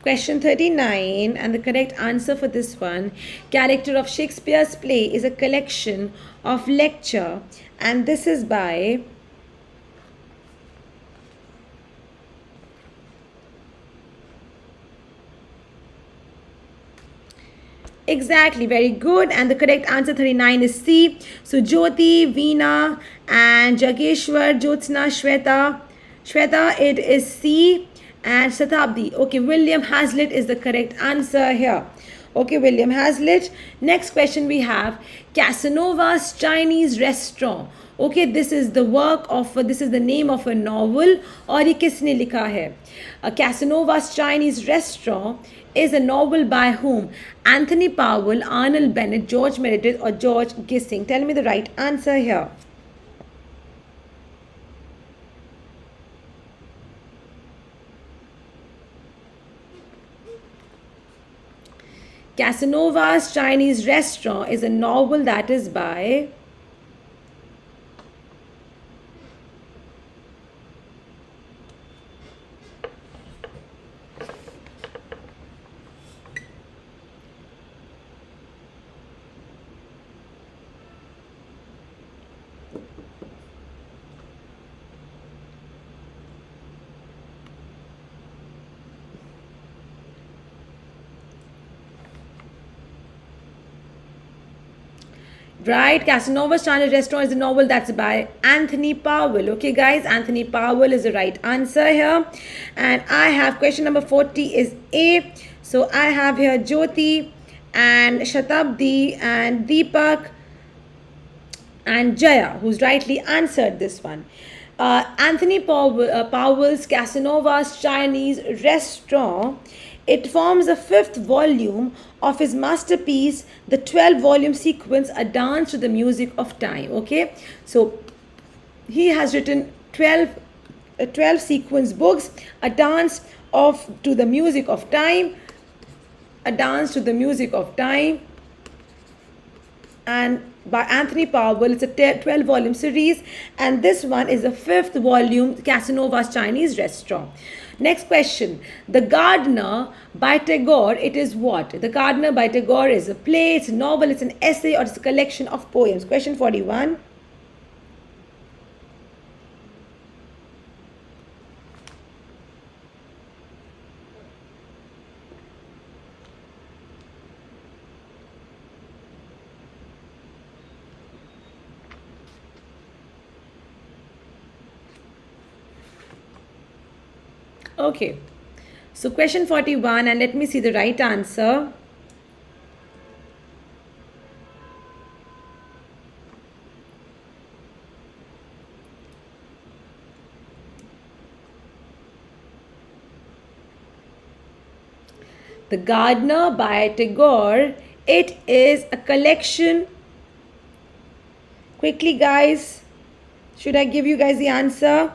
Question 39, and the correct answer for this one, character of Shakespeare's play is a collection of lecture, and this is by exactly, very good, and the correct answer 39 is C. So Jyoti, Veena, and Jageshwar, Jyotsna, Shweta, it is C. And Shatabdi. Okay, William Hazlitt is the correct answer here. Okay, William Hazlitt. Next question we have Casanovas Chinese Restaurant. Okay, this is the work of, this is the name of a novel, और ये किसने लिखा है? Casanovas Chinese Restaurant is a novel by whom? Anthony Powell, Arnold Bennett, George Meredith, or George Gissing. Tell me the right answer here. Casanovas Chinese Restaurant is a novel that is by right, Casanovas Chinese Restaurant is a novel that's by Anthony Powell. Okay guys, Anthony Powell is the right answer here. And I have question number 40 is A. So I have here Jyoti and Shatabdi and Deepak and Jaya, who's rightly answered this one. Anthony Powell's Casanovas Chinese Restaurant, it forms the 5th volume of his masterpiece, the 12-volume sequence, A Dance to the Music of Time. Okay, so he has written 12 sequence books, A Dance to the music of time, A Dance to the Music of Time, and by Anthony Powell. It's a 12-volume series, and this one is the 5th volume, Casanovas Chinese Restaurant. Next question. The Gardener by Tagore, it is what? The Gardener by Tagore is a play, it's a novel, it's an essay, or it's a collection of poems. Question 41. Okay, so question 41, and let me see the right answer. The Gardener by Tagore, it is a collection. Quickly guys, should I give you guys the answer?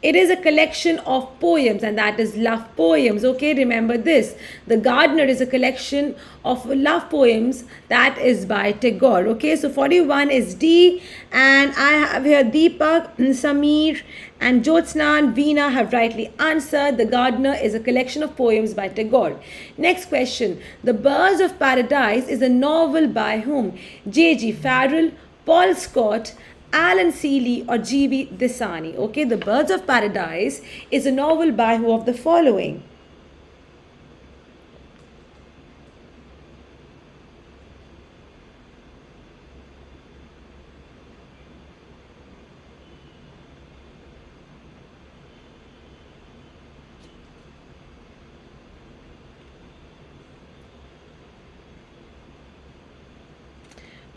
It is a collection of poems, and that is love poems. Okay, remember this. The Gardener is a collection of love poems that is by Tagore. Okay, so 41 is D, and I have here Deepak, Samir, and Jyotsna and Veena have rightly answered. The Gardener is a collection of poems by Tagore. Next question. The Birds of Paradise is a novel by whom? J.G. Farrell, Paul Scott, Allan Seeley, or G.V. Desani. Okay, The Birds of Paradise is a novel by who of the following?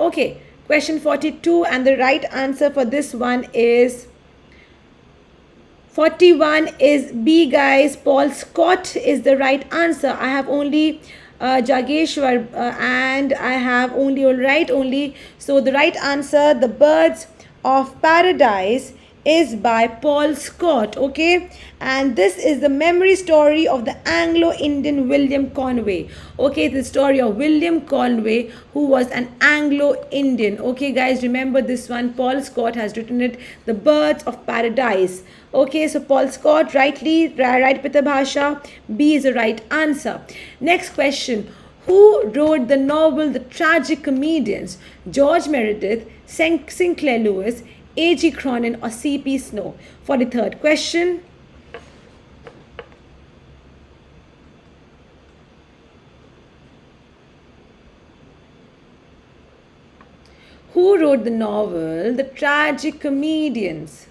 Okay. Question 42, and the right answer for this one is 41 is B, guys. Paul Scott is the right answer. I have only Jageshwar and I have only all right only. So the right answer, The Birds of Paradise, is by Paul Scott. Okay, and this is the memory story of the Anglo-Indian William Conway. Okay, the story of William Conway, who was an Anglo-Indian. Okay guys, remember this one. Paul Scott has written it, The Birds of Paradise. Okay, so Paul Scott, right Pitabhasha, B is the right answer. Next question. Who wrote the novel The Tragic Comedians? George Meredith, Sinclair Lewis, A.G. Cronin, or C.P. Snow? 43rd question. Who wrote the novel The Tragic Comedians?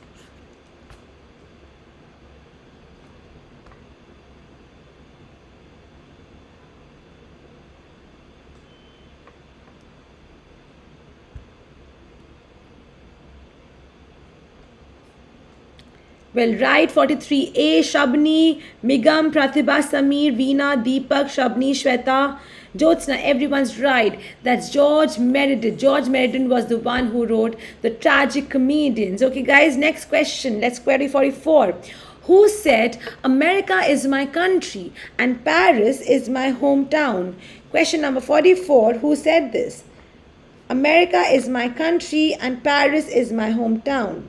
Well, right, 43A, Shabni, Migam, Pratibha, Samir, Veena, Deepak, Shabni, Shweta, Jyotsna, everyone's right. That's George Meredith. George Meredith was the one who wrote The Tragic Comedians. Okay, guys, next question. Let's query 44. Who said, America is my country and Paris is my hometown? Question number 44. Who said this? America is my country and Paris is my hometown.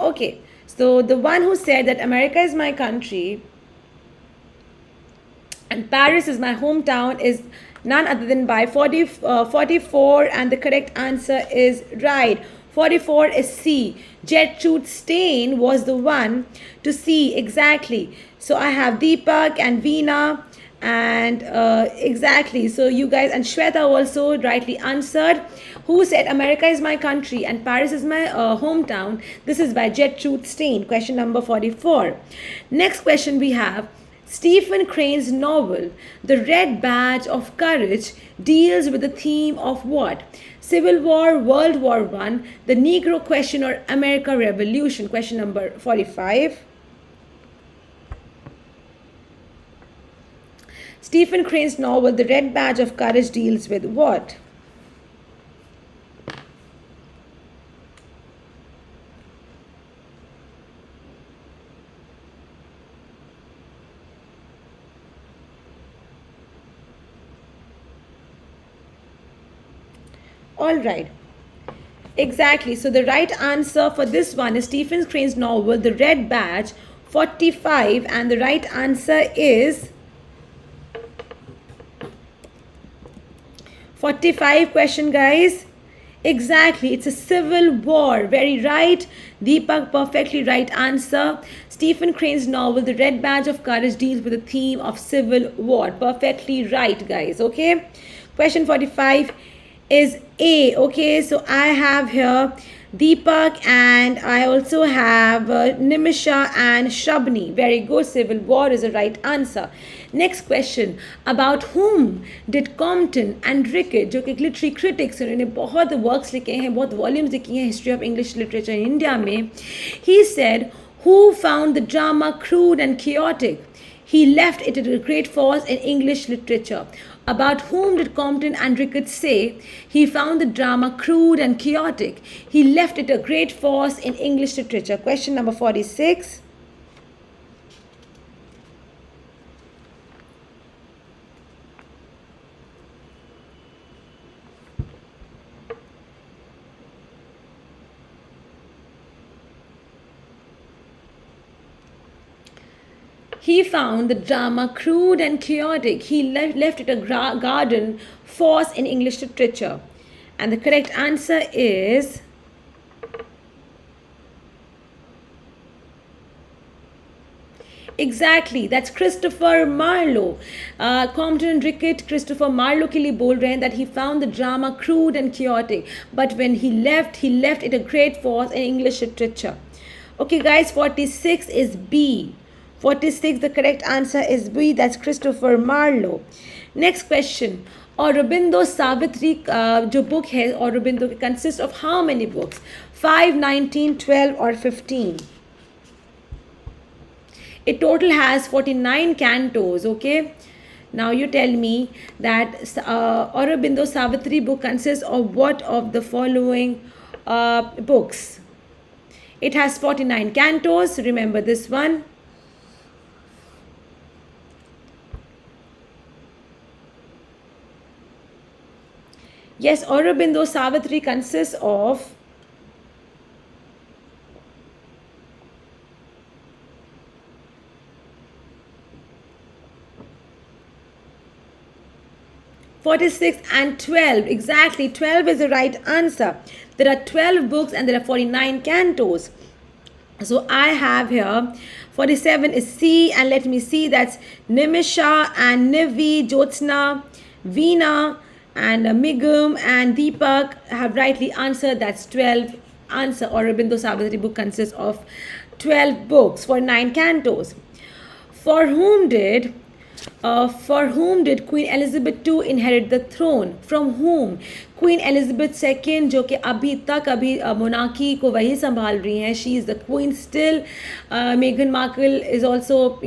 Okay, so the one who said that America is my country and Paris is my hometown is none other than by 44, and the correct answer is right. 44 is C. Gertrude Stein was the one to see exactly. So I have Deepak and Veena and exactly. So you guys, and Shweta also rightly answered. Who said America is my country and Paris is my hometown? This is by Gertrude Stein. Question number 44. Next question we have. Stephen Crane's novel, The Red Badge of Courage, deals with the theme of what? Civil War, World War I, the Negro Question, or American Revolution? Question number 45. Stephen Crane's novel, The Red Badge of Courage, deals with what? All right. Exactly. So the right answer for this one is Stephen Crane's novel, The Red Badge, 45. And the right answer is 45 question, guys. Exactly. It's a civil war. Very right. Deepak, perfectly right answer. Stephen Crane's novel, The Red Badge of Courage, deals with the theme of civil war. Perfectly right, guys. Okay. Question 45 is A. Okay, so I have here Deepak and I also have Nimisha and Shabni. Very good. Civil war is the right answer. Next question. About whom did Compton and Rickett, जो कि literary critics उन्होंने बहुत works लिखे हैं, बहुत volumes लिखी हैं history of English literature in India में, he said, who found the drama crude and chaotic? He left it at a great force in English literature. About whom did Compton and Rickett say he found the drama crude and chaotic? He left it a great force in English literature. Question number 46. He found the drama crude and chaotic. He left it a garden force in English literature. And the correct answer is exactly, that's Christopher Marlowe. Compton and Rickett Christopher Marlowe के लिए बोल रहे हैं that he found the drama crude and chaotic. But when he left it a great force in English literature. Okay, guys, 46 is B. 46, the correct answer is B. That's Christopher Marlowe. Next question. Aurobindo Savitri जो book है Aurobindo consists of how many books? 5, 19, 12 or 15? It total has 49 cantos. Okay. Now you tell me that Aurobindo Savitri book consists of what of the following books? It has 49 cantos. Remember this one. Yes, Aurobindo Savitri consists of 46 and 12. Exactly, 12 is the right answer. There are 12 books and there are 49 cantos. So I have here 47 is C, and let me see, that's Nimisha and Nivi, Jyotsna, Veena and Migum and Deepak have rightly answered. That's 12 answer. Aurobindo Savitri book consists of 12 books for 9 cantos. For whom did Queen Elizabeth II inherit the throne? From whom? Queen Elizabeth II जो कि अभी तक monarchy को वही संभाल रही हैं. She is the queen still. Meghan Markle is also,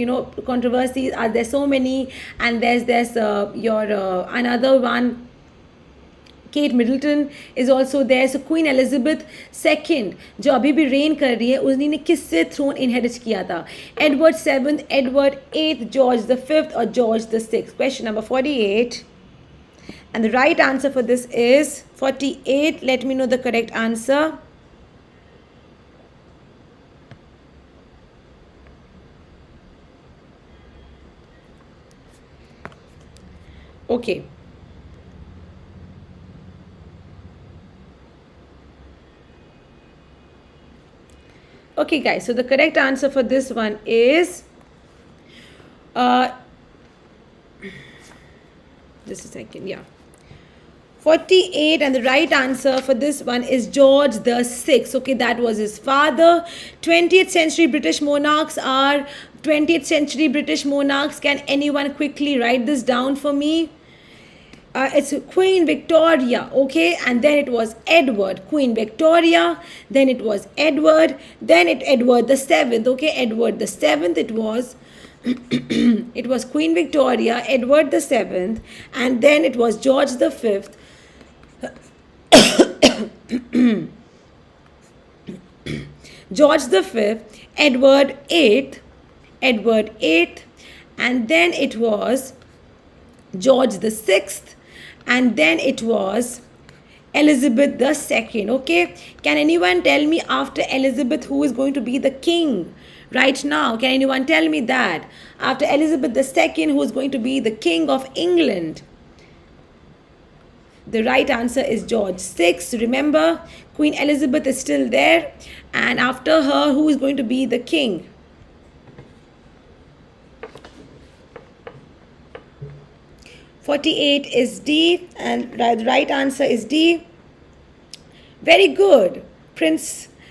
controversies are there so many, and there's another one, Kate Middleton is also there. So Queen Elizabeth II जो अभी भी reign कर रही है, उसने ने किससे throne inherit किया था? Edward VII, Edward VIII, George V or George VI? Question number 48. And the right answer for this is 48. Let me know the correct answer. Okay. Okay, guys, so the correct answer for this one is just a second, yeah, 48, and the right answer for this one is George the Sixth. Okay, that was his father. 20th century British monarchs are 20th century British monarchs. Can anyone quickly write this down for me? It's Queen Victoria, okay, and then it was Edward. Queen Victoria, then it was Edward, then Edward the Seventh, okay, Edward the Seventh. It was it was Queen Victoria, Edward the Seventh, and then it was George the Fifth. George the Fifth, Edward Eighth, and then it was George the Sixth, and then it was Elizabeth the Second. Okay, can anyone tell me after Elizabeth who is going to be the king right now? Can anyone tell me that after Elizabeth the Second, who is going to be the king of England? The right answer is George VI. Remember, Queen Elizabeth is still there, and after her, who is going to be the king? (48) is D, and the right answer is D. Very good.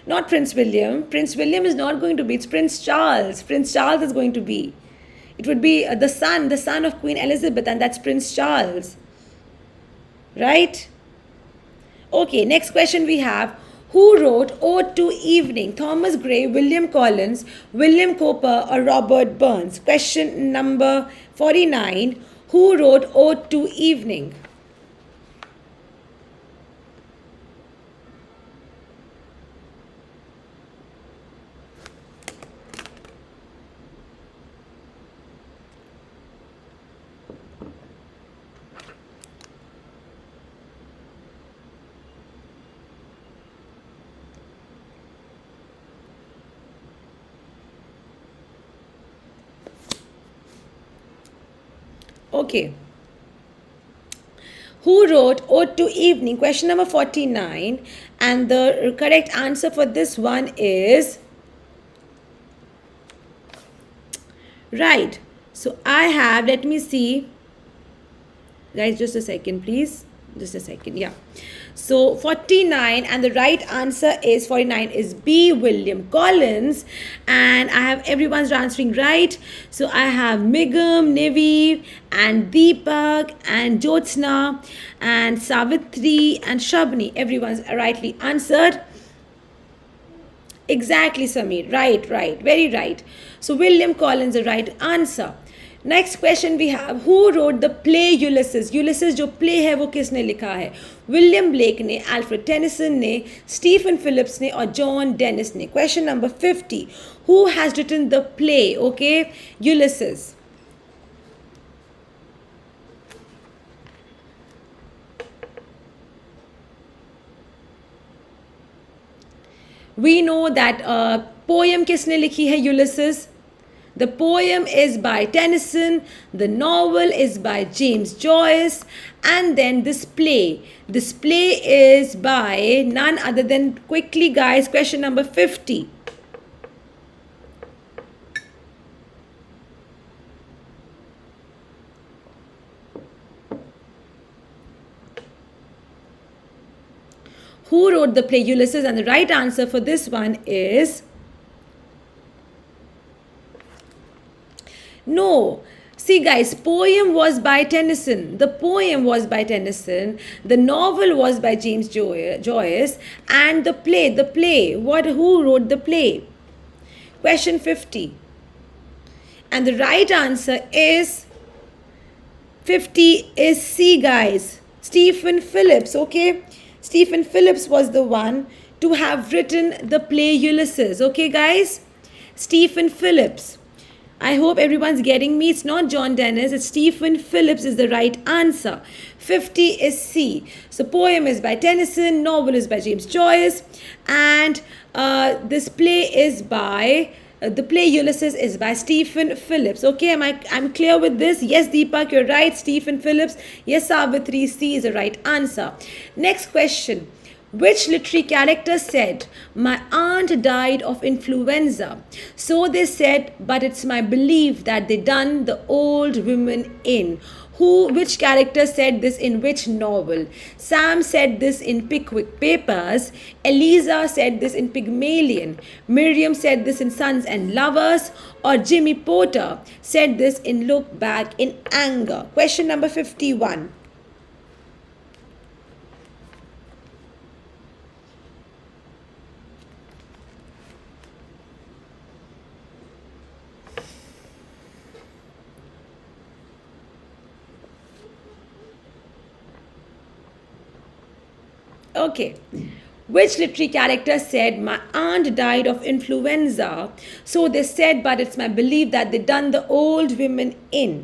Not Prince William. Prince William is not going to be. It's Prince Charles. Prince Charles is going to be. It would be the son of Queen Elizabeth, and that's Prince Charles. Right? Okay, next question we have. Who wrote Ode to Evening? Thomas Gray, William Collins, William Cowper, or Robert Burns? Question number 49. Who wrote Ode to Evening? Okay. Who wrote Ode to Evening? Question number 49. And the correct answer for this one is right. So I have, let me see. Guys, just a second, please. Just a second. Yeah. So 49, and the right answer is 49 is B, William Collins, and I have everyone's answering right. So I have Migam, Nivi, and Deepak, and Jyotsna, and Savitri, and Shabni. Everyone's rightly answered. Exactly, Sameer. Right. Very right. So William Collins is the right answer. Next question we have who wrote the play Ulysses जो play है वो किसने लिखा है? William Blake ने, Alfred Tennyson ने, Stephen Phillips ने और जॉन डेनिस ने. Question number 50. Who has written the play, okay, Ulysses? We know that poem किसने लिखी है यूलिसिस? The poem is by Tennyson, the novel is by James Joyce, and then this play is by none other than, quickly guys, question number 50. Who wrote the play Ulysses? And the right answer for this one is no. See guys, poem was by Tennyson. The poem was by Tennyson. The novel was by James Joyce. And the play. Who wrote the play? Question 50. And the right answer is 50 is C guys. Stephen Phillips, okay? Stephen Phillips was the one to have written the play Ulysses, okay guys? Stephen Phillips. I hope everyone's getting me. It's not John Dennis. It's Stephen Phillips is the right answer. 50 is C. So poem is by Tennyson, novel is by James Joyce, and this play is by the play Ulysses is by Stephen Phillips. Okay, I'm clear with this? Yes, Deepak, you're right. Stephen Phillips. Yes, Savitri, C is the right answer. Next question. Which literary character said, "My aunt died of influenza"? So they said, "But it's my belief that they done the old women in." Which character said this in which novel? Sam said this in Pickwick Papers. Eliza said this in Pygmalion. Miriam said this in Sons and Lovers. Or Jimmy Potter said this in Look Back in Anger. Question number 51. Okay. Which literary character said, "My aunt died of influenza"? So they said, "But it's my belief that they done the old women in."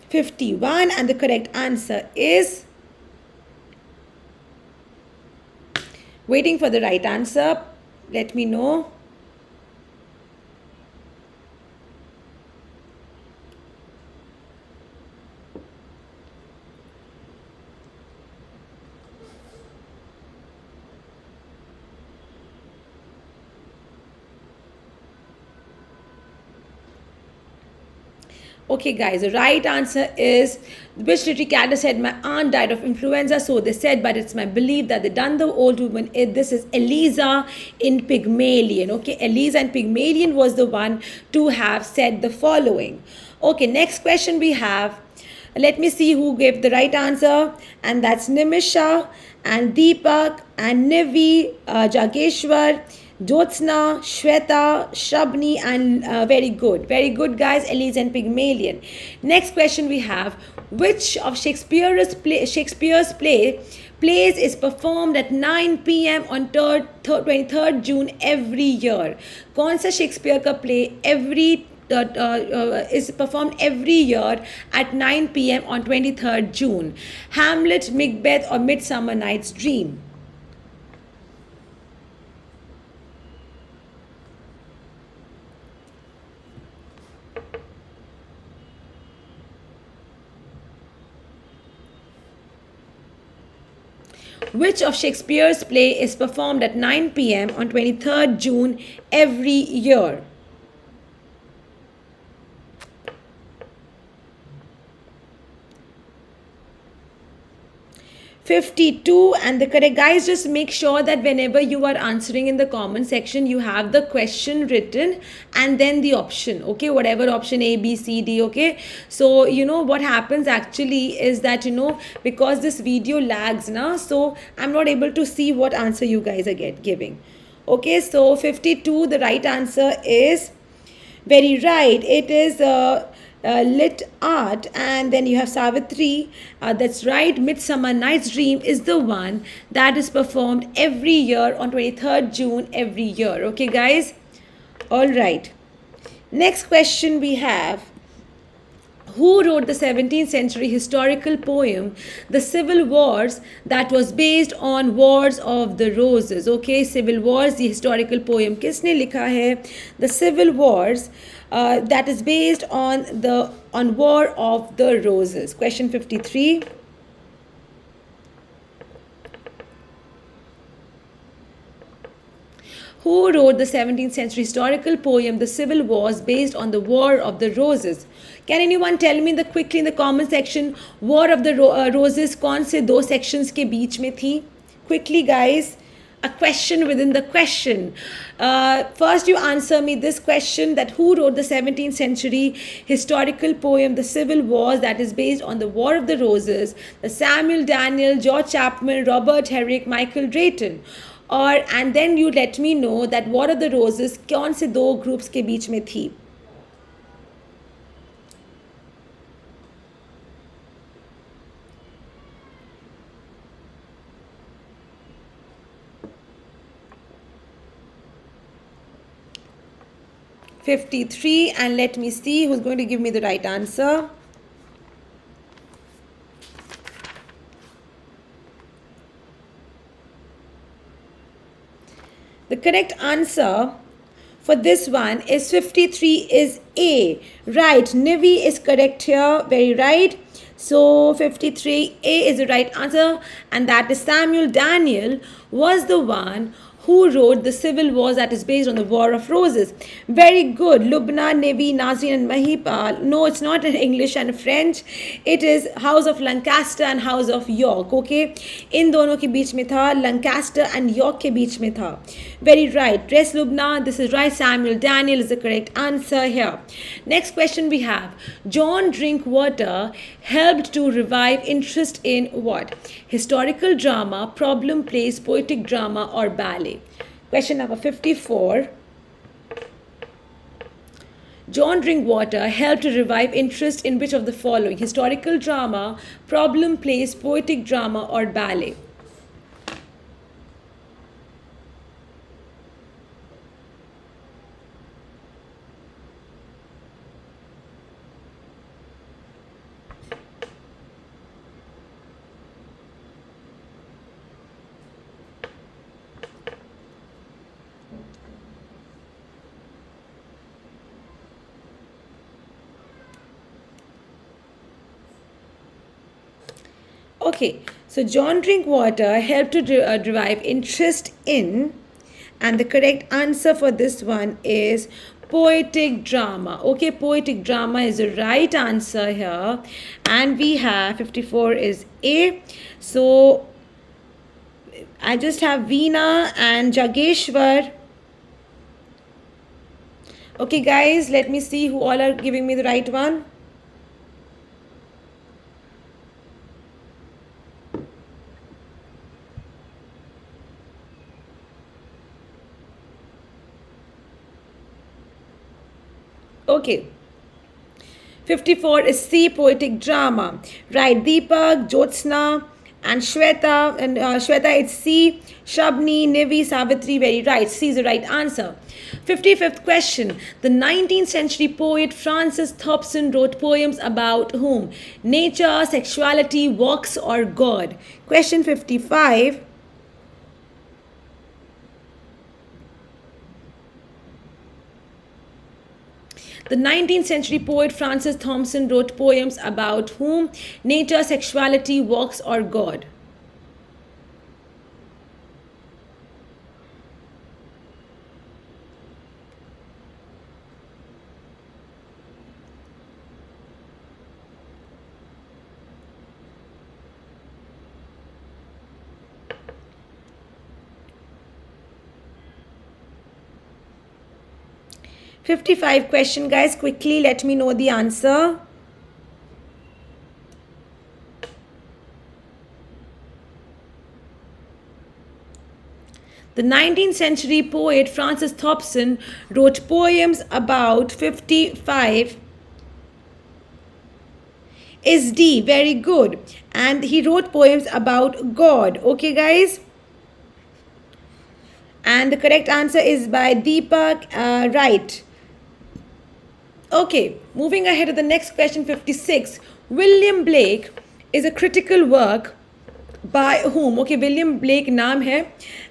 51, and the correct answer is, waiting for the right answer. Let me know. Okay, guys, the right answer is, which literary character said, "My aunt died of influenza"? So they said, "But it's my belief that they done the old woman." This is Eliza in Pygmalion. Okay, Eliza in Pygmalion was the one to have said the following. Okay, next question we have. Let me see who gave the right answer. And that's Nimisha and Deepak and Nivi, Jageshwar, Jyotsna, Shweta, Shabni, and very good guys, Elise and Pygmalion. Next question we have, which of Shakespeare's plays is performed at 9 p.m. on 23rd June every year? कौन सा Shakespeare का play is performed every year at 9 p.m. on 23rd June? Hamlet, Macbeth, or Midsummer Night's Dream? Which of Shakespeare's play is performed at 9 p.m. on 23rd June every year? (52) and the correct, guys, just make sure that whenever you are answering in the comment section, you have the question written and then the option, okay, whatever option, A, B, C, D, okay. So you know what happens actually is that, you know, because this video lags now, so I'm not able to see what answer you guys are giving. Okay, so 52, the right answer is very right. It is lit art, and then you have Savitri. That's right, Midsummer Night's Dream is the one that is performed every year on 23rd June every year. Okay, guys? All right. Next question we have. Who wrote the 17th century historical poem, The Civil Wars, that was based on Wars of the Roses? Okay, Civil Wars, the historical poem. किसने लिखा है? The Civil Wars, that is based on War of the Roses. Question 53. Who wrote the 17th century historical poem, The Civil Wars, based on the War of the Roses? Can anyone tell me quickly in the comment section, War of the Roses कौन से दो sections के बीच में थी? Quickly, guys. A question within the question. First, you answer me this question, that who wrote the 17th century historical poem, The Civil Wars, that is based on the War of the Roses? The Samuel Daniel, George Chapman, Robert Herrick, Michael Drayton. And then you let me know that War of the Roses कौन से दो groups के बीच में थी? (53) and let me see who's going to give me the right answer. The correct answer for this one is 53 is A. Right, Nivi is correct here, very right. So 53A is the right answer, and that is Samuel Daniel was the one who wrote The Civil Wars that is based on the War of Roses. Very good. Lubna, Nevi, Nazrin and Mahip. No, it's not in English and French. It is House of Lancaster and House of York. Okay. In दोनों के बीच में था, Lancaster and York के बीच में था. Very right. Dress Lubna, this is right. Samuel Daniel is the correct answer here. Next question we have. John Drinkwater helped to revive interest in what? Historical drama, problem plays, poetic drama or ballet? Question number 54. John Drinkwater helped to revive interest in which of the following? Historical drama, problem plays, poetic drama or ballet? Okay, so John Drinkwater helped to revive interest in, and the correct answer for this one is poetic drama. Okay, poetic drama is the right answer here, and we have 54 is A. So I just have Veena and Jageshwar. Okay guys, let me see who all are giving me the right one. Okay. 54 is C, poetic drama. Right, Deepak, Jyotsna and Shweta. And Shweta, it's C. Shabni, Nivi, Savitri, very right. C is the right answer. 55th question. The 19th century poet Francis Thompson wrote poems about whom? Nature, sexuality, walks or God? Question 55. The 19th century poet Francis Thompson wrote poems about whom? Nature, sexuality, walks or God? $55 question, guys. Quickly let me know the answer. The 19th century poet Francis Thompson wrote poems about 55 is D. Very good. And he wrote poems about God. Okay, guys. And the correct answer is by Deepak. Right. Okay, moving ahead to the next question, 56. William Blake is a critical work by whom? Okay, William Blake नाम है,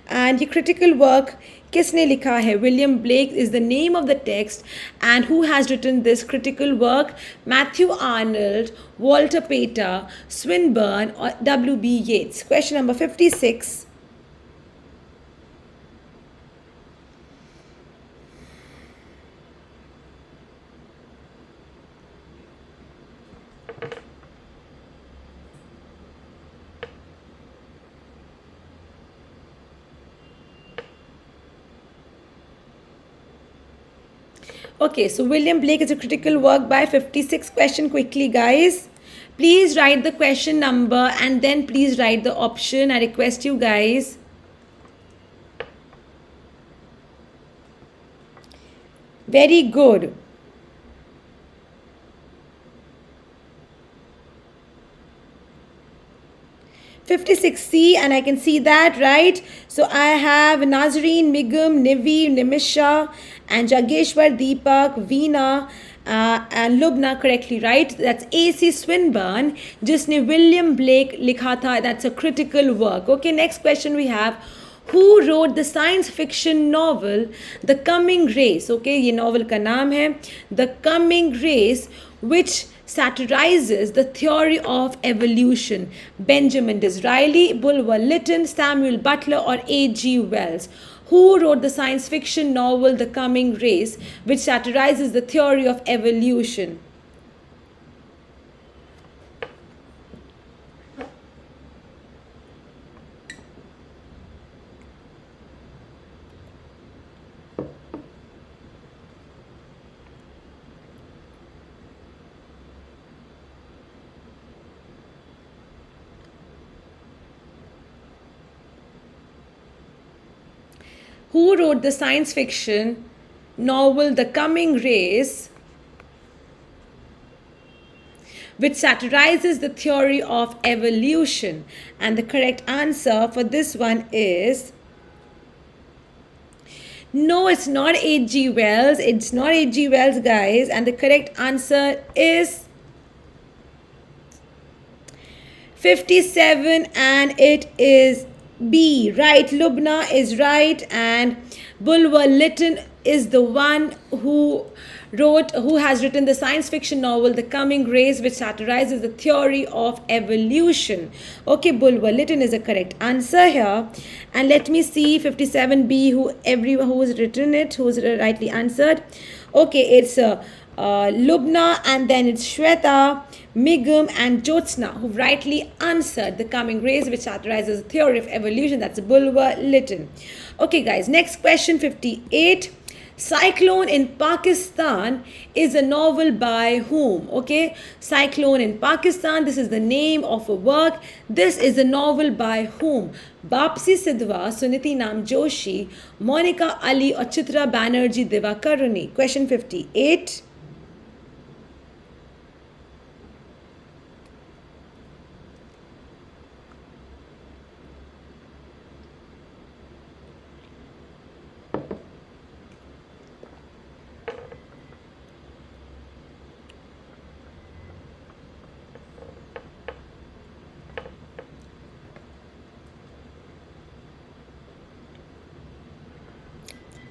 and ये critical work किसने लिखा है? William Blake is the name of the text, and who has written this critical work? Matthew Arnold, Walter Pater, Swinburne or W.B. Yeats? Question number 56. Okay, so William Blake is a critical work by 56 question. Quickly, guys. Please write the question number and then please write the option. I request you guys. Very good. C, and I can see that, right? So I have Nazreen, Migum, Nivi, Nimisha, and Jageshwar, Deepak, Veena, and Lubna correctly, right? That's A.C. Swinburne, जिसने William Blake लिखा था. That's a critical work. Okay, next question we have. Who wrote the science fiction novel The Coming Race? Okay, ये novel का नाम है The Coming Race, which satirizes the theory of evolution? Benjamin Disraeli, Bulwer Lytton, Samuel Butler, or H.G. Wells? Who wrote the science fiction novel The Coming Race, which satirizes the theory of evolution? Who wrote the science fiction novel The Coming Race, which satirizes the theory of evolution? And the correct answer for this one is no, it's not H.G. Wells. It's not H.G. Wells, guys. And the correct answer is 57, and it is B. Right, Lubna is right, and Bulwer Lytton is the one who has written the science fiction novel The Coming Race, which satirizes the theory of evolution. Okay, Bulwer Lytton is a correct answer here. And let me see 57B, who's written it, who's rightly answered. Okay, it's Lubna, and then it's Shweta, Migum, and Jyotsna who rightly answered The Coming Race, which satirizes the theory of evolution. That's Bulwer Lytton. Okay, guys, next question, 58. Cyclone in Pakistan is a novel by whom? Okay, Cyclone in Pakistan, this is the name of a work. This is a novel by whom? Bapsi Sidhwa, Suniti Nam Joshi, Monica Ali, or Chitra Banerjee Divakaruni? Question 58.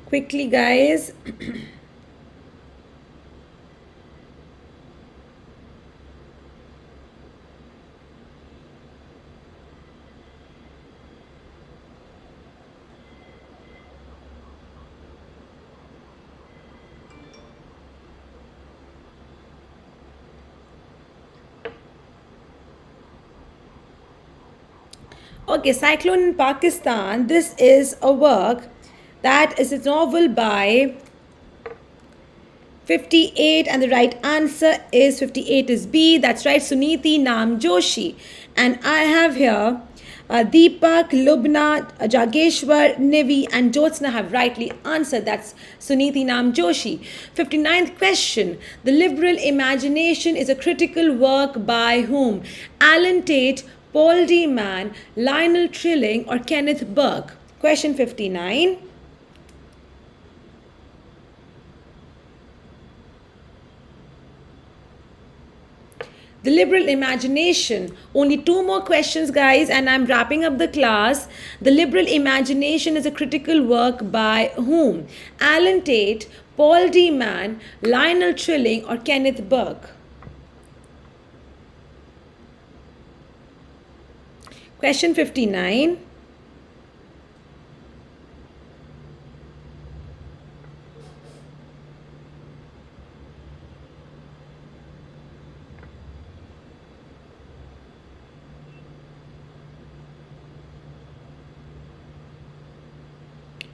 Quickly, guys. Okay, Cyclone in Pakistan. This is a work that is a novel by 58, and the right answer is 58 is B. That's right, Suniti Nam Joshi. And I have here Deepak, Lubna, Jageshwar, Nivi, and Jyotsna have rightly answered. That's Suniti Nam Joshi. 59th question. The liberal imagination is a critical work by whom? Allan Tate, Paul D. Mann, Lionel Trilling, or Kenneth Burke? Question 59. The liberal imagination. Only two more questions, guys, and I'm wrapping up the class. The liberal imagination is a critical work by whom? Allan Tate, Paul D. Mann, Lionel Trilling, or Kenneth Burke? Question 59.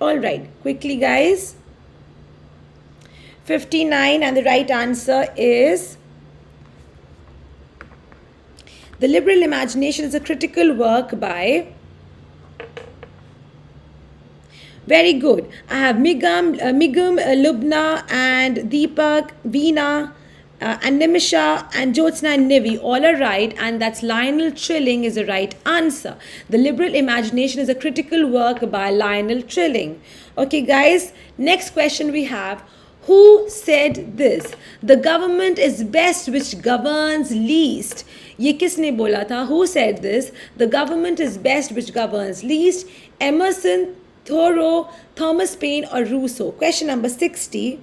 All right, quickly, guys. 59, and the right answer is the liberal imagination is a critical work by. Very good. I have Migum, Lubna, and Deepak, Veena, and Nimisha, and Jyotsna, and Nivi. All are right, and that's Lionel Trilling is the right answer. The liberal imagination is a critical work by Lionel Trilling. Okay, guys, next question we have. Who said this? The government is best which governs least. ये किसने बोला था? Who said this? The government is best which governs least. Emerson, Thoreau, Thomas Paine, or Rousseau? Question number 60.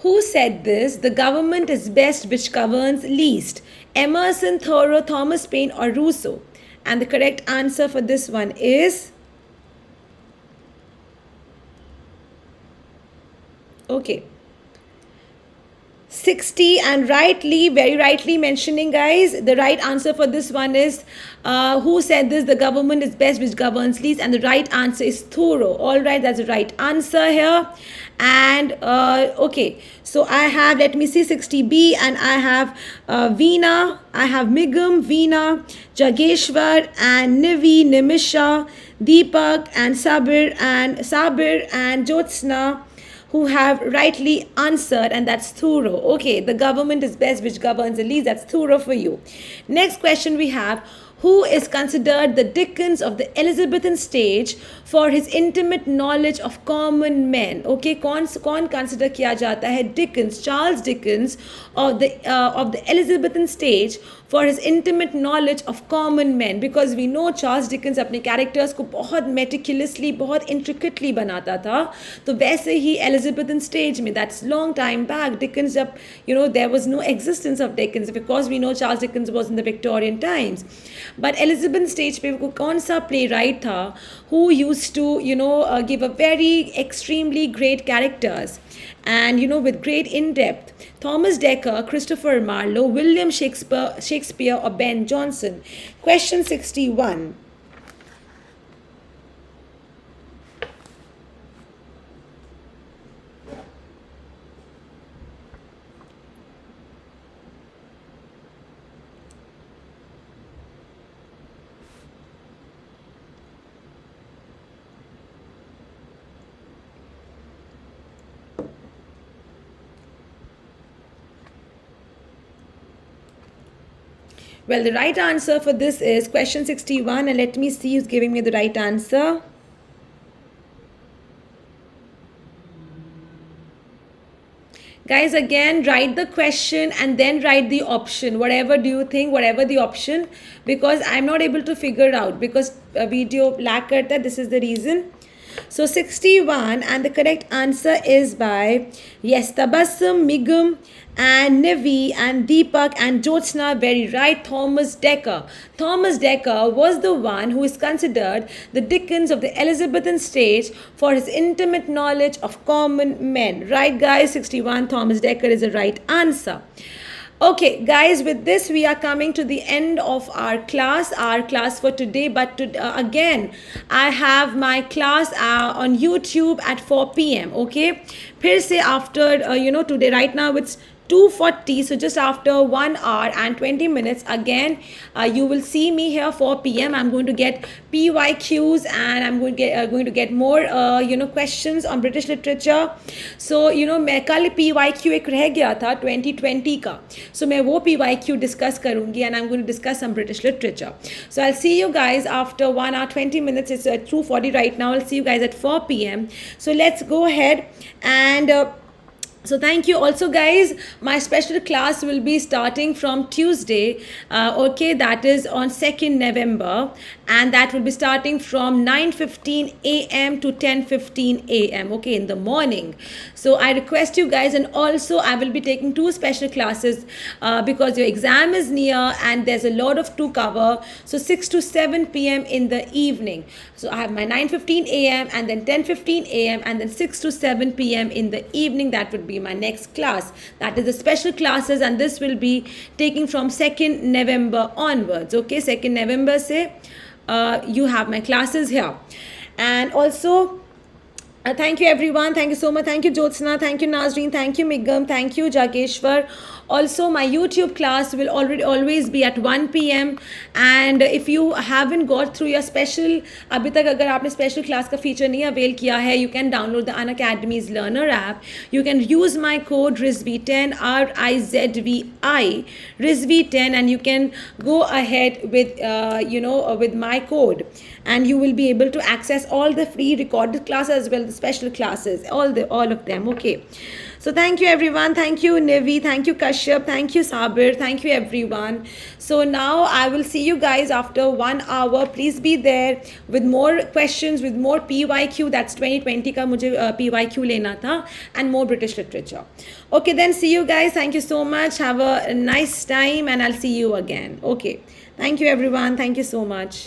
Who said this? The government is best which governs least. Emerson, Thoreau, Thomas Paine, or Rousseau? And the correct answer for this one is... Okay. 60, and rightly, very rightly mentioning, guys, the right answer for this one is who said this? The government is best which governs least, and the right answer is Thoreau. All right, that's the right answer here. And okay, so I have, let me see, 60B, and I have Veena, I have Migam, Veena, Jageshwar, and Nivi, Nimisha, Deepak, and Sabir, and Jyotsna, who have rightly answered, and that's Thoreau. Okay, the government is best which governs the least. That's Thoreau for you. Next question we have: who is considered the Dickens of the Elizabethan stage for his intimate knowledge of common men? Okay, कौन consider किया जाता है Dickens, Charles Dickens of the Elizabethan stage for his intimate knowledge of common men? Because we know Charles Dickens अपने characters को बहुत meticulously, बहुत intricately बनाता था. तो वैसे ही Elizabethan stage में, that's long time back, Dickens जब, there was no existence of Dickens, because we know Charles Dickens was in the Victorian times. But Elizabethan stage पे वो कौन सा playwright था who used to give a very extremely great characters and with great in-depth? Thomas Dekker, Christopher Marlowe, William Shakespeare, or Ben Jonson? Question 61. Well, the right answer for this is question 61, and let me see who's giving me the right answer. Guys, again, write the question and then write the option. Whatever do you think, whatever the option, because I'm not able to figure out, because video lag karta, this is the reason. So 61, and the correct answer is by, yes, Tabassum, Migum, and Nivi, and Deepak, and Jyotsna. Very right, Thomas Dekker. Thomas Dekker was the one who is considered the Dickens of the Elizabethan stage for his intimate knowledge of common men. Right, guys, 61, Thomas Dekker is the right answer. Okay, guys, with this we are coming to the end of our class for today. But again, I have my class on YouTube at 4 p.m. Okay, फिर से after today, right now it's 2:40, so just after 1 hour and 20 minutes, again you will see me here 4 p.m. I'm going to get PYQs, and I'm going to get more questions on British literature. So मैं कल PYQ एक रह गया था 2020 का, so मैं वो PYQ discuss करूँगी, and I'm going to discuss some British literature. So I'll see you guys after 1 hour 20 minutes. It's at 2:40 right now. I'll see you guys at 4 p.m. So let's go ahead and so thank you. Also, guys, my special class will be starting from Tuesday, okay, that is on 2nd November, and that will be starting from 9:15 a.m. to 10:15 a.m. okay, in the morning. So I request you guys, and also I will be taking 2 special classes because your exam is near and there's a lot of to cover. So 6 to 7 p.m. in the evening. So I have my 9:15 a.m. and then 10:15 a.m. and then 6 to 7 p.m. in the evening. That would be my next class. That is the special classes, and this will be taking from 2nd November onwards. Okay, 2nd November se you have my classes here. And also thank you everyone, thank you so much, thank you Jyotsna, thank you Nazreen, thank you Migam, thank you Jageshwar. Also, my YouTube class will always be at 1 p.m. and if you haven't got through your special, अभी तक अगर आपने special class का feature नहीं avail किया है, you can download the Unacademy's learner app. You can use my code RIZVI10, RIZVI, RIZVI10, and you can go ahead with with my code, and you will be able to access all the free recorded classes as well, the special classes, all of them. Okay, so thank you everyone, thank you Nivi, thank you Kash. Kashyap. Thank you, Sabir. Thank you, everyone. So now I will see you guys after 1 hour. Please be there with more questions, with more PYQ. That's 2020 का मुझे PYQ लेना था, and more British literature. Okay, then see you guys. Thank you so much. Have a nice time, and I'll see you again. Okay. Thank you, everyone. Thank you so much.